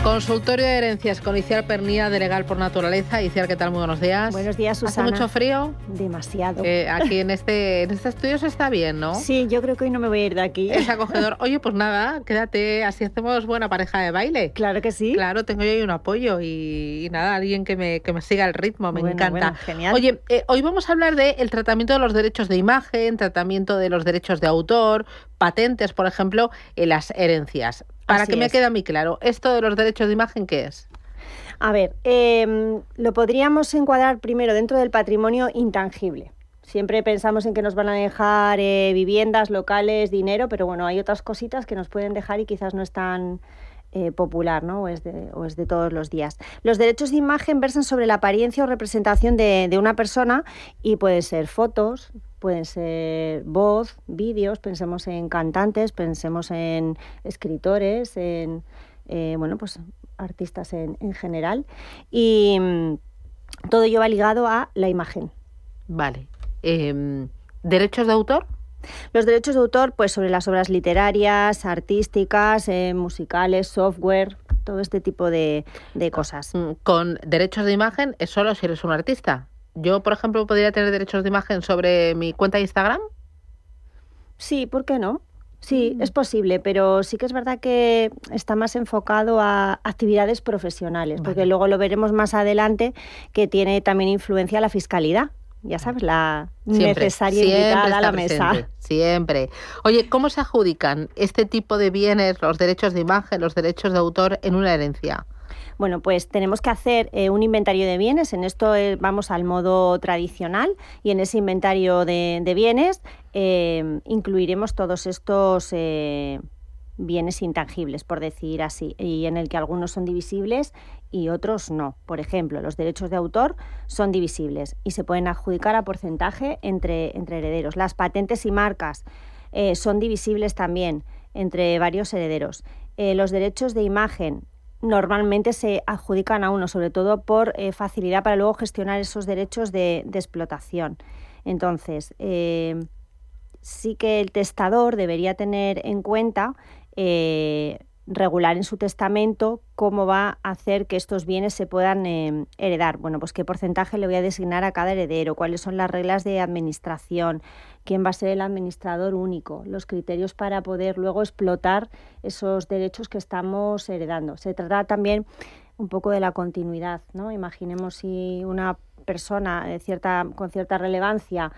Consultorio de herencias con Iciar Pernía, de Legal por Naturaleza. Iciar, ¿qué tal? Muy buenos días. Buenos días, Susana. ¿Hace mucho frío? Demasiado. Aquí en este estudio se está bien, ¿no? Sí, yo creo que hoy no me voy a ir de aquí. Es acogedor. Oye, pues nada, quédate, así hacemos buena pareja de baile. Claro que sí. Claro, tengo yo ahí un apoyo y nada, alguien que me siga el ritmo, me encanta. Bueno, genial. Oye, hoy vamos a hablar del tratamiento de los derechos de imagen, tratamiento de los derechos de autor, patentes, por ejemplo, en las herencias. Para que me quede a mí claro, ¿esto de los derechos de imagen qué es? A ver, lo podríamos encuadrar primero dentro del patrimonio intangible. Siempre pensamos en que nos van a dejar viviendas, locales, dinero, pero bueno, hay otras cositas que nos pueden dejar y quizás no es tan popular, ¿no? O es de todos los días. Los derechos de imagen versan sobre la apariencia o representación de una persona y pueden ser fotos, pueden ser voz, vídeos, pensemos en cantantes, pensemos en escritores, en pues artistas en general. Y todo ello va ligado a la imagen. Vale. ¿Derechos de autor? Los derechos de autor, pues sobre las obras literarias, artísticas, musicales, software, todo este tipo de cosas. Con derechos de imagen es solo si eres un artista. Yo, por ejemplo, ¿podría tener derechos de imagen sobre mi cuenta de Instagram? Sí, ¿por qué no? Sí, es posible, pero sí que es verdad que está más enfocado a actividades profesionales, porque luego lo veremos más adelante, que tiene también influencia la fiscalidad. Ya sabes, la necesaria invitada a la mesa. Siempre. Oye, ¿cómo se adjudican este tipo de bienes, los derechos de imagen, los derechos de autor en una herencia? Bueno, pues tenemos que hacer un inventario de bienes. En esto vamos al modo tradicional y en ese inventario de bienes incluiremos todos estos bienes intangibles, por decir así, y en el que algunos son divisibles y otros no. Por ejemplo, los derechos de autor son divisibles y se pueden adjudicar a porcentaje entre herederos. Las patentes y marcas son divisibles también entre varios herederos. Los derechos de imagen normalmente se adjudican a uno, sobre todo por facilidad para luego gestionar esos derechos de explotación. Entonces, sí que el testador debería tener en cuenta regular en su testamento cómo va a hacer que estos bienes se puedan heredar. Bueno, pues qué porcentaje le voy a designar a cada heredero, cuáles son las reglas de administración, quién va a ser el administrador único, los criterios para poder luego explotar esos derechos que estamos heredando. Se trata también un poco de la continuidad, ¿no? Imaginemos si una persona con cierta relevancia,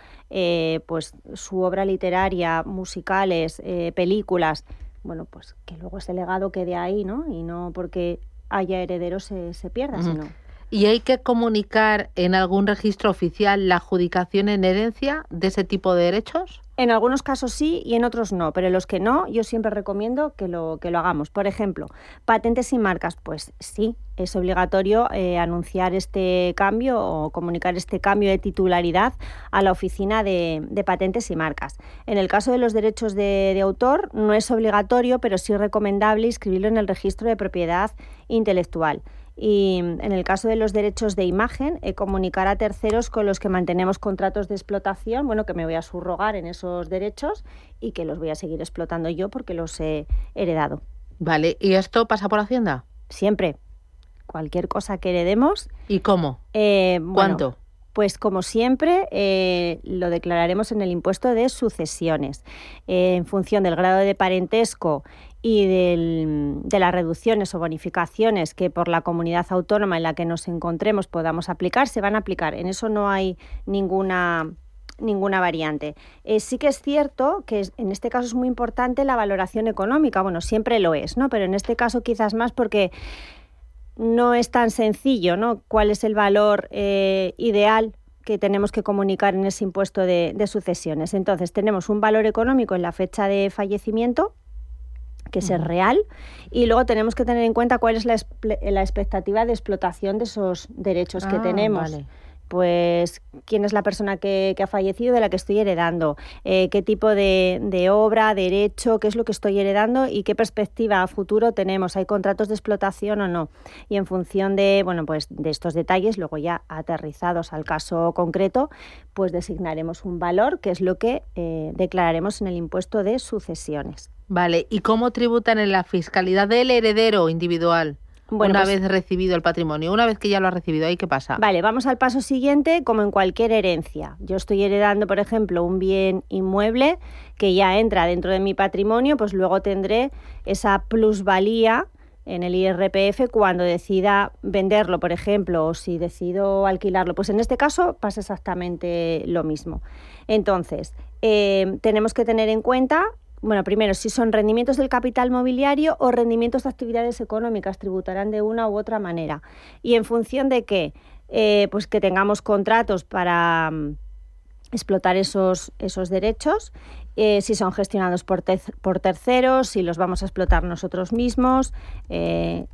pues su obra literaria, musicales, películas, bueno, pues que luego ese legado quede ahí, ¿no? Y no porque haya herederos se pierda, sino... ¿Y hay que comunicar en algún registro oficial la adjudicación en herencia de ese tipo de derechos? En algunos casos sí y en otros no, pero en los que no, yo siempre recomiendo que lo hagamos. Por ejemplo, patentes y marcas, pues sí, es obligatorio anunciar este cambio o comunicar este cambio de titularidad a la oficina de patentes y marcas. En el caso de los derechos de autor no es obligatorio, pero sí recomendable inscribirlo en el registro de propiedad intelectual. Y en el caso de los derechos de imagen, comunicar a terceros con los que mantenemos contratos de explotación, bueno, que me voy a subrogar en esos derechos y que los voy a seguir explotando yo porque los he heredado. Vale, ¿y esto pasa por Hacienda? Siempre. Cualquier cosa que heredemos. ¿Y cómo? ¿Cuánto? Bueno, pues como siempre lo declararemos en el impuesto de sucesiones. En función del grado de parentesco y de las reducciones o bonificaciones que por la comunidad autónoma en la que nos encontremos podamos aplicar, se van a aplicar. En eso no hay ninguna variante. Sí que es cierto que en este caso es muy importante la valoración económica. Bueno, siempre lo es, ¿no? Pero en este caso quizás más porque no es tan sencillo, ¿no? ¿Cuál es el valor ideal que tenemos que comunicar en ese impuesto de sucesiones? Entonces, tenemos un valor económico en la fecha de fallecimiento, que es real, y luego tenemos que tener en cuenta cuál es la expectativa de explotación de esos derechos que tenemos. Vale. Pues quién es la persona que ha fallecido de la que estoy heredando, qué tipo de obra, derecho, qué es lo que estoy heredando y qué perspectiva a futuro tenemos, hay contratos de explotación o no. Y en función de estos detalles, luego ya aterrizados al caso concreto, pues designaremos un valor, que es lo que declararemos en el impuesto de sucesiones. Vale, ¿y cómo tributan en la fiscalidad del heredero individual? Bueno, una vez recibido el patrimonio, una vez que ya lo ha recibido, ¿ahí qué pasa? Vale, vamos al paso siguiente, como en cualquier herencia. Yo estoy heredando, por ejemplo, un bien inmueble que ya entra dentro de mi patrimonio, pues luego tendré esa plusvalía en el IRPF cuando decida venderlo, por ejemplo, o si decido alquilarlo. Pues en este caso pasa exactamente lo mismo. Entonces, tenemos que tener en cuenta... Bueno, primero, si son rendimientos del capital mobiliario o rendimientos de actividades económicas, tributarán de una u otra manera. Y en función de qué, pues que tengamos contratos para explotar esos derechos, si son gestionados por terceros, si los vamos a explotar nosotros mismos,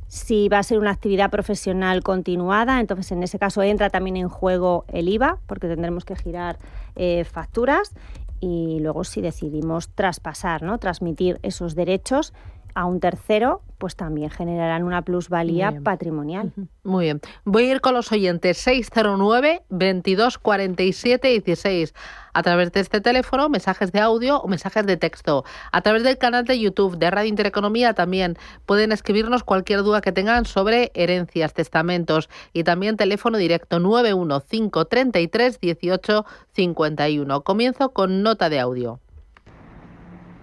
si va a ser una actividad profesional continuada, entonces en ese caso entra también en juego el IVA, porque tendremos que girar facturas. Y luego si decidimos traspasar, ¿no? Transmitir esos derechos a un tercero, pues también generarán una plusvalía patrimonial. Muy bien. Voy a ir con los oyentes 609 22 47 16. A través de este teléfono, mensajes de audio o mensajes de texto. A través del canal de YouTube de Radio Intereconomía también pueden escribirnos cualquier duda que tengan sobre herencias, testamentos y también teléfono directo 91533 18 51. Comienzo con nota de audio.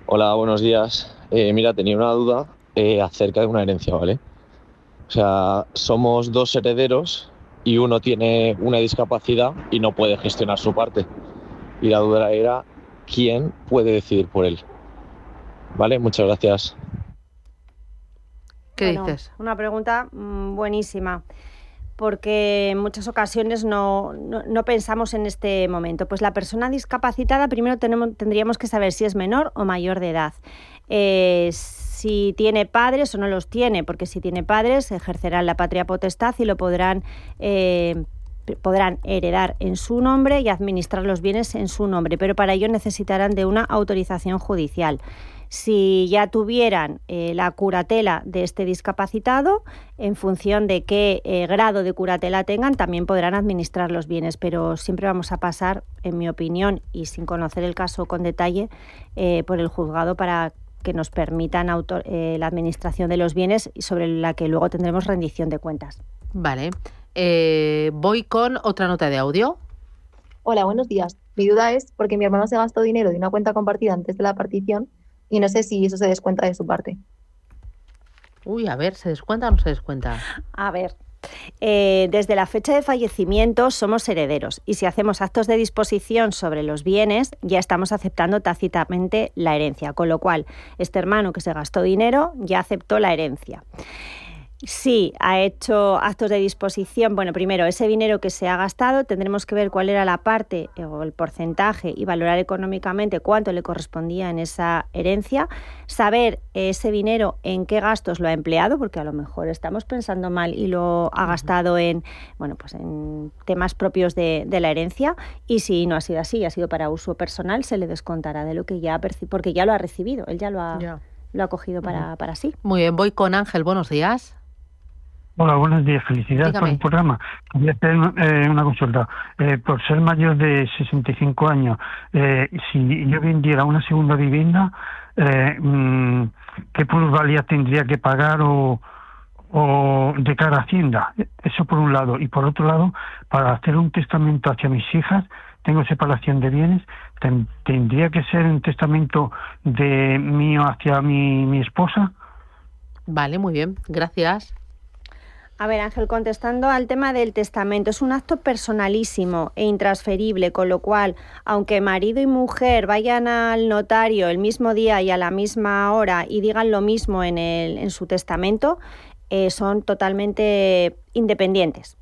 Hola, buenos días. Mira, tenía una duda acerca de una herencia, ¿vale? O sea, somos dos herederos y uno tiene una discapacidad y no puede gestionar su parte. Y la duda era, ¿quién puede decidir por él? ¿Vale? Muchas gracias. ¿Qué dices? Una pregunta buenísima, porque en muchas ocasiones no pensamos en este momento. Pues la persona discapacitada primero tendríamos que saber si es menor o mayor de edad. Si tiene padres o no los tiene, porque si tiene padres ejercerán la patria potestad y lo podrán heredar en su nombre y administrar los bienes en su nombre, pero para ello necesitarán de una autorización judicial. Si ya tuvieran la curatela de este discapacitado, en función de qué grado de curatela tengan, también podrán administrar los bienes, pero siempre vamos a pasar, en mi opinión, y sin conocer el caso con detalle, por el juzgado para que nos permitan la administración de los bienes y sobre la que luego tendremos rendición de cuentas. Vale. Voy con otra nota de audio. Hola, buenos días. Mi duda es porque mi hermano se gastó dinero de una cuenta compartida antes de la partición y no sé si eso se descuenta de su parte. Uy, a ver, ¿se descuenta o no se descuenta? A ver, desde la fecha de fallecimiento somos herederos y si hacemos actos de disposición sobre los bienes ya estamos aceptando tácitamente la herencia, con lo cual este hermano que se gastó dinero ya aceptó la herencia. Sí, ha hecho actos de disposición. Bueno, primero, ese dinero que se ha gastado, tendremos que ver cuál era la parte o el porcentaje y valorar económicamente cuánto le correspondía en esa herencia, saber ese dinero en qué gastos lo ha empleado, porque a lo mejor estamos pensando mal y lo ha gastado en temas propios de la herencia, y si no ha sido así, ha sido para uso personal, se le descontará de lo que ya ha percibido, porque ya lo ha recibido, él ya lo ha cogido para sí. Muy bien, voy con Ángel, buenos días. Hola, buenos días. Felicidades por el programa. Quería hacer una consulta. Por ser mayor de 65 años, si yo vendiera una segunda vivienda, ¿qué plusvalía tendría que pagar o de cara a Hacienda? Eso por un lado. Y por otro lado, para hacer un testamento hacia mis hijas, tengo separación de bienes, ¿tendría que ser un testamento de mío hacia mi esposa? Vale, muy bien. Gracias. A ver, Ángel, contestando al tema del testamento, es un acto personalísimo e intransferible, con lo cual, aunque marido y mujer vayan al notario el mismo día y a la misma hora y digan lo mismo en su testamento, son totalmente independientes.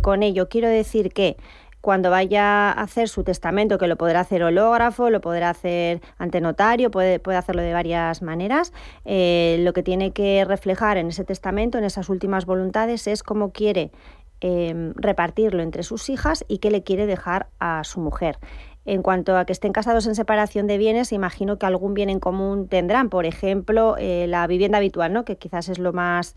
Con ello quiero decir que cuando vaya a hacer su testamento, que lo podrá hacer hológrafo, lo podrá hacer ante notario, puede hacerlo de varias maneras, lo que tiene que reflejar en ese testamento, en esas últimas voluntades, es cómo quiere repartirlo entre sus hijas y qué le quiere dejar a su mujer. En cuanto a que estén casados en separación de bienes, imagino que algún bien en común tendrán, por ejemplo, la vivienda habitual, ¿no?, que quizás es lo más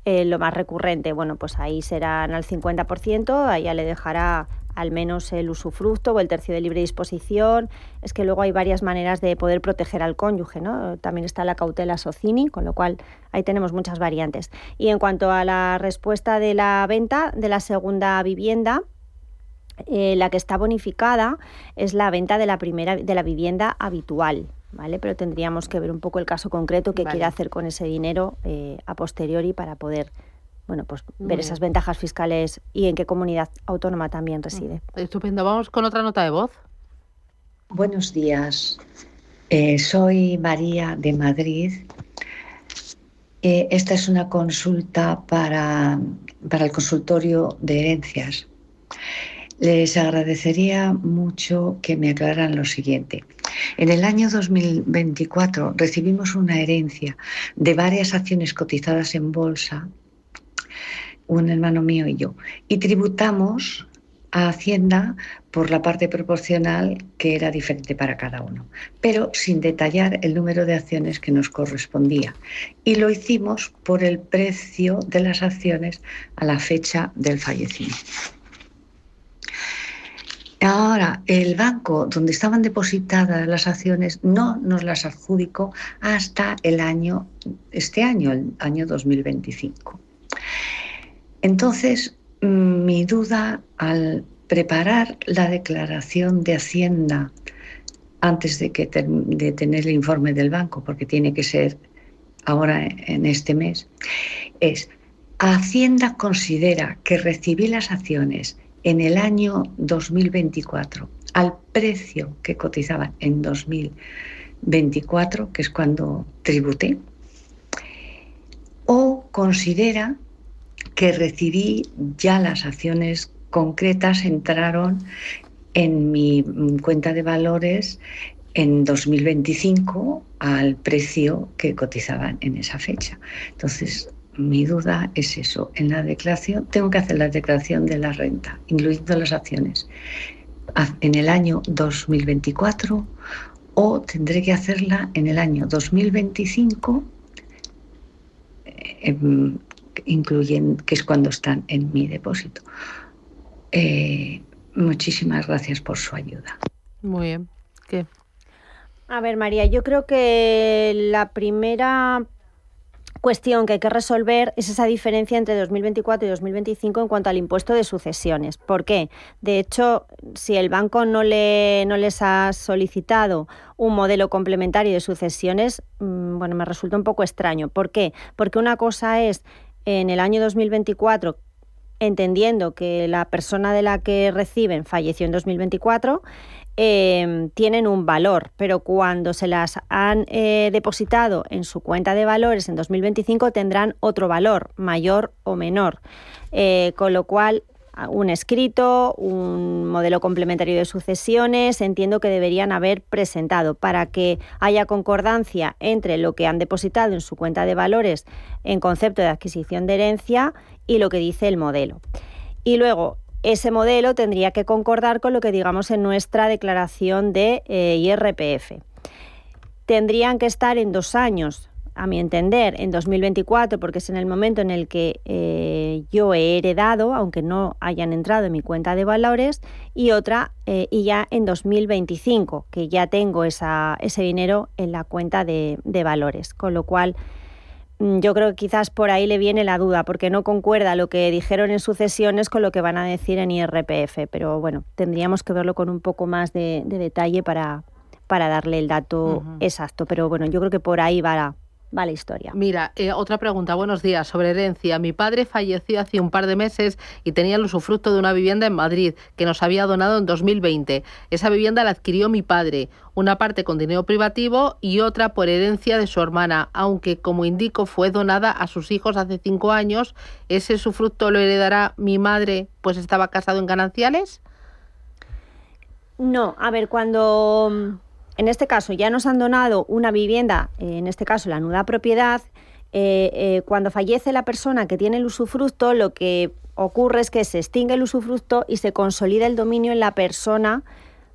recurrente. Bueno, pues ahí serán al 50%, a ella le dejará al menos el usufructo o el tercio de libre disposición. Es que luego hay varias maneras de poder proteger al cónyuge, ¿no? También está la cautela Socini, con lo cual ahí tenemos muchas variantes. Y en cuanto a la respuesta de la venta de la segunda vivienda, la que está bonificada es la venta de la vivienda habitual, ¿vale? Pero tendríamos que ver un poco el caso concreto que quiere hacer con ese dinero a posteriori para poder ver esas ventajas fiscales y en qué comunidad autónoma también reside. Estupendo. Vamos con otra nota de voz. Buenos días. Soy María de Madrid. Esta es una consulta para el consultorio de herencias. Les agradecería mucho que me aclararan lo siguiente. En el año 2024 recibimos una herencia de varias acciones cotizadas en bolsa, un hermano mío y yo, y tributamos a Hacienda por la parte proporcional que era diferente para cada uno, pero sin detallar el número de acciones que nos correspondía. Y lo hicimos por el precio de las acciones a la fecha del fallecimiento. Ahora, el banco donde estaban depositadas las acciones no nos las adjudicó hasta el año 2025. Entonces, mi duda al preparar la declaración de Hacienda antes de tener el informe del banco, porque tiene que ser ahora en este mes, es: ¿Hacienda considera que recibí las acciones en el año 2024 al precio que cotizaban en 2024, que es cuando tributé? ¿O considera que recibí ya las acciones concretas, entraron en mi cuenta de valores en 2025 al precio que cotizaban en esa fecha? Entonces, mi duda es eso. En la declaración, tengo que hacer la declaración de la renta, incluyendo las acciones, en el año 2024, o tendré que hacerla en el año 2025, incluyendo, que es cuando están en mi depósito. Muchísimas gracias por su ayuda. Muy bien. ¿Qué? A ver, María, yo creo que la primera cuestión que hay que resolver es esa diferencia entre 2024 y 2025 en cuanto al impuesto de sucesiones. ¿Por qué? De hecho, si el banco no les ha solicitado un modelo complementario de sucesiones, bueno, me resulta un poco extraño. ¿Por qué? Porque una cosa es en el año 2024, entendiendo que la persona de la que reciben falleció en 2024, tienen un valor, pero cuando se las han depositado en su cuenta de valores en 2025 tendrán otro valor, mayor o menor, con lo cual un escrito, un modelo complementario de sucesiones, entiendo que deberían haber presentado para que haya concordancia entre lo que han depositado en su cuenta de valores en concepto de adquisición de herencia y lo que dice el modelo. Y luego, ese modelo tendría que concordar con lo que digamos en nuestra declaración de IRPF. Tendrían que estar en 2 años, a mi entender, en 2024, porque es en el momento en el que yo he heredado, aunque no hayan entrado en mi cuenta de valores, y otra, y ya en 2025, que ya tengo ese dinero en la cuenta de valores, con lo cual yo creo que quizás por ahí le viene la duda, porque no concuerda lo que dijeron en sucesiones con lo que van a decir en IRPF, pero bueno, tendríamos que verlo con un poco más de detalle para darle el dato exacto, pero bueno, yo creo que por ahí va la historia. Mira, otra pregunta, buenos días, sobre herencia. Mi padre falleció hace un par de meses y tenía el usufructo de una vivienda en Madrid que nos había donado en 2020. Esa vivienda la adquirió mi padre, una parte con dinero privativo y otra por herencia de su hermana, aunque como indico fue donada a sus hijos hace 5 años. ¿Ese usufructo lo heredará mi madre, pues estaba casado en gananciales? No, a ver, cuando en este caso ya nos han donado una vivienda, en este caso la nuda propiedad, cuando fallece la persona que tiene el usufructo, lo que ocurre es que se extingue el usufructo y se consolida el dominio en la persona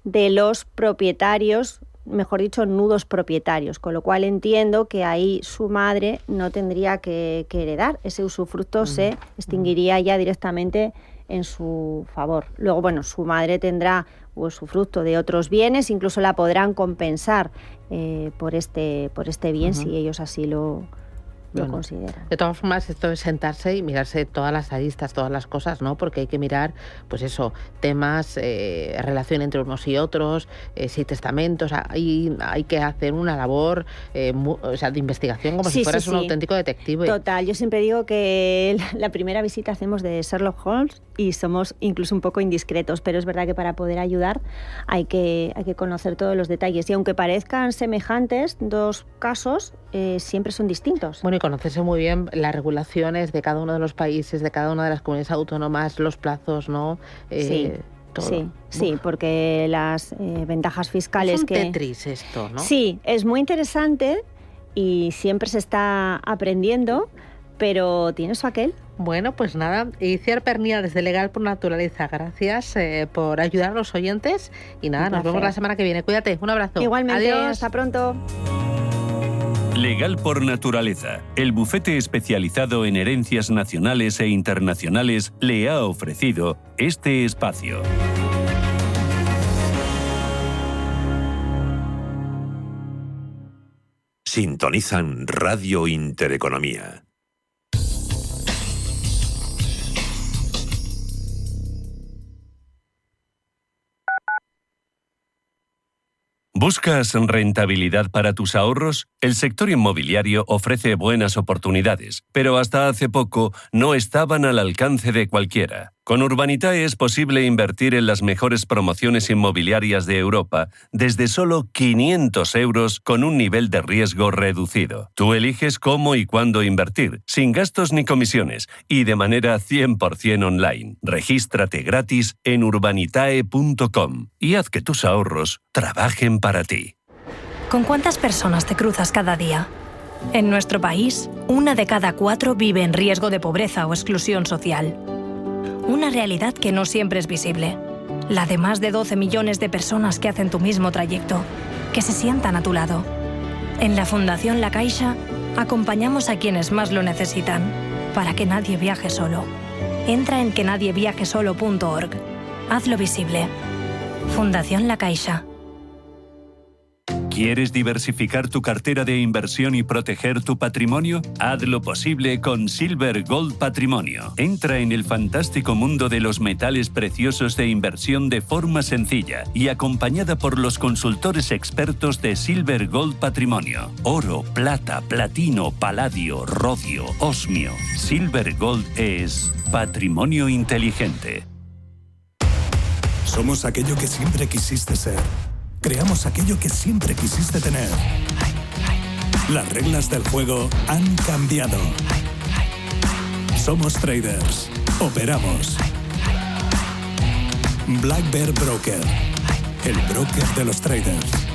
de los propietarios, mejor dicho, nudos propietarios, con lo cual entiendo que ahí su madre no tendría que heredar. Ese usufructo se extinguiría ya directamente en su favor. Luego, bueno, su madre tendrá usufructo de otros bienes, incluso la podrán compensar por este bien si ellos así lo consideran. De todas formas, esto es sentarse y mirarse todas las aristas, todas las cosas, ¿no? Porque hay que mirar, pues eso, temas, relación entre unos y otros, si testamentos, hay que hacer una labor de investigación como si fueras un auténtico detective. Total, yo siempre digo que la primera visita hacemos de Sherlock Holmes y somos incluso un poco indiscretos, pero es verdad que para poder ayudar hay que conocer todos los detalles y aunque parezcan semejantes, 2 casos siempre son distintos. Bueno, y conocerse muy bien las regulaciones de cada uno de los países, de cada una de las comunidades autónomas, los plazos, ¿no? Todo. Sí, porque las ventajas fiscales es un Tetris esto, ¿no? Sí, es muy interesante y siempre se está aprendiendo, pero tiene su aquel. Bueno, pues nada, Itziar Pernia desde Legal por Naturaleza, gracias por ayudar a los oyentes y nada, nos vemos la semana que viene. Cuídate, un abrazo. Igualmente, adiós. Hasta pronto. Legal por Naturaleza, el bufete especializado en herencias nacionales e internacionales, le ha ofrecido este espacio. Sintonizan Radio Intereconomía. ¿Buscas rentabilidad para tus ahorros? El sector inmobiliario ofrece buenas oportunidades, pero hasta hace poco no estaban al alcance de cualquiera. Con Urbanitae es posible invertir en las mejores promociones inmobiliarias de Europa desde solo 500 € con un nivel de riesgo reducido. Tú eliges cómo y cuándo invertir, sin gastos ni comisiones y de manera 100% online. Regístrate gratis en urbanitae.com y haz que tus ahorros trabajen para ti. ¿Con cuántas personas te cruzas cada día? En nuestro país, 1 de cada 4 vive en riesgo de pobreza o exclusión social. Una realidad que no siempre es visible. La de más de 12 millones de personas que hacen tu mismo trayecto, que se sientan a tu lado. En la Fundación La Caixa, acompañamos a quienes más lo necesitan, para que nadie viaje solo. Entra en quenadieviajesolo.org. Hazlo visible. Fundación La Caixa. ¿Quieres diversificar tu cartera de inversión y proteger tu patrimonio? Haz lo posible con Silver Gold Patrimonio. Entra en el fantástico mundo de los metales preciosos de inversión de forma sencilla y acompañada por los consultores expertos de Silver Gold Patrimonio. Oro, plata, platino, paladio, rodio, osmio. Silver Gold es patrimonio inteligente. Somos aquello que siempre quisiste ser. Creamos aquello que siempre quisiste tener. Las reglas del juego han cambiado. Somos traders. Operamos. Black Bear Broker. El broker de los traders.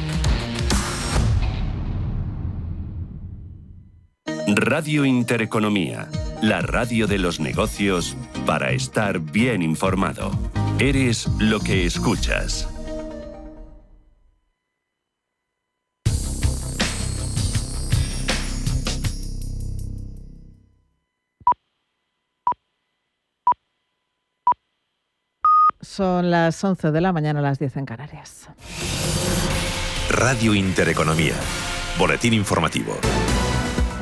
Radio Intereconomía. La radio de los negocios para estar bien informado. Eres lo que escuchas. Son las 11 de la mañana, las 10 en Canarias. Radio Intereconomía. Boletín informativo.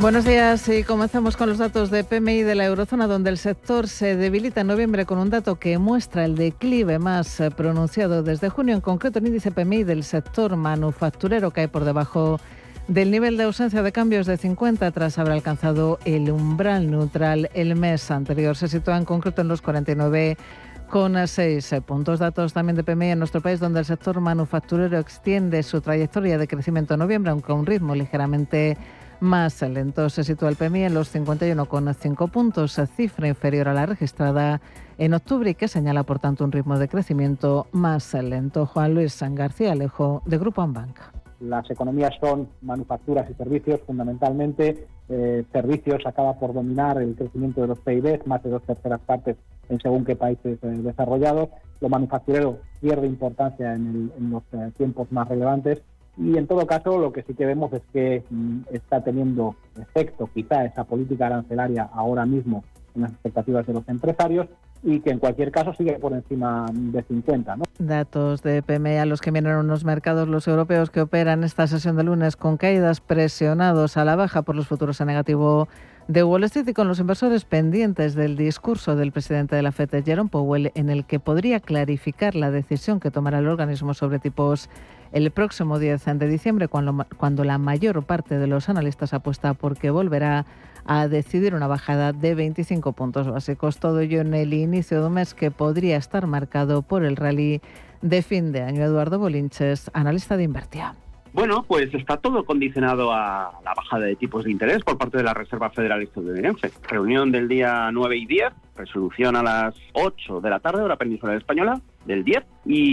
Buenos días y comenzamos con los datos de PMI de la eurozona, donde el sector se debilita en noviembre con un dato que muestra el declive más pronunciado desde junio. En concreto, el índice PMI del sector manufacturero cae por debajo del nivel de ausencia de cambios de 50 tras haber alcanzado el umbral neutral el mes anterior. Se sitúa en concreto en los 49,6 puntos. Datos también de PMI en nuestro país, donde el sector manufacturero extiende su trayectoria de crecimiento en noviembre, aunque a un ritmo ligeramente más lento. Se sitúa el PMI en los 51,5 puntos, cifra inferior a la registrada en octubre y que señala, por tanto, un ritmo de crecimiento más lento. Juan Luis García Alejo, de Grupo Ambank. Las economías son manufacturas y servicios, fundamentalmente. Servicios acaba por dominar el crecimiento de los PIB, más de 2/3 partes en según qué países desarrollados. Lo manufacturero pierde importancia en los tiempos más relevantes. Y en todo caso, lo que sí que vemos es que está teniendo efecto quizá esa política arancelaria ahora mismo en las expectativas de los empresarios y que en cualquier caso sigue por encima de 50, ¿no? Datos de PMI a los que miraron los mercados los europeos, que operan esta sesión de lunes con caídas, presionados a la baja por los futuros en negativo de Wall Street y con los inversores pendientes del discurso del presidente de la FED, Jerome Powell, en el que podría clarificar la decisión que tomará el organismo sobre tipos el próximo 10 de diciembre, cuando la mayor parte de los analistas apuesta por que volverá a decidir una bajada de 25 puntos básicos. Todo ello en el inicio de un mes que podría estar marcado por el rally de fin de año. Eduardo Bolinches, analista de Invertia. Bueno, pues está todo condicionado a la bajada de tipos de interés por parte de la Reserva Federal estadounidense. Reunión del día 9 y 10, resolución a las 8 de la tarde, hora peninsular española, del 10, y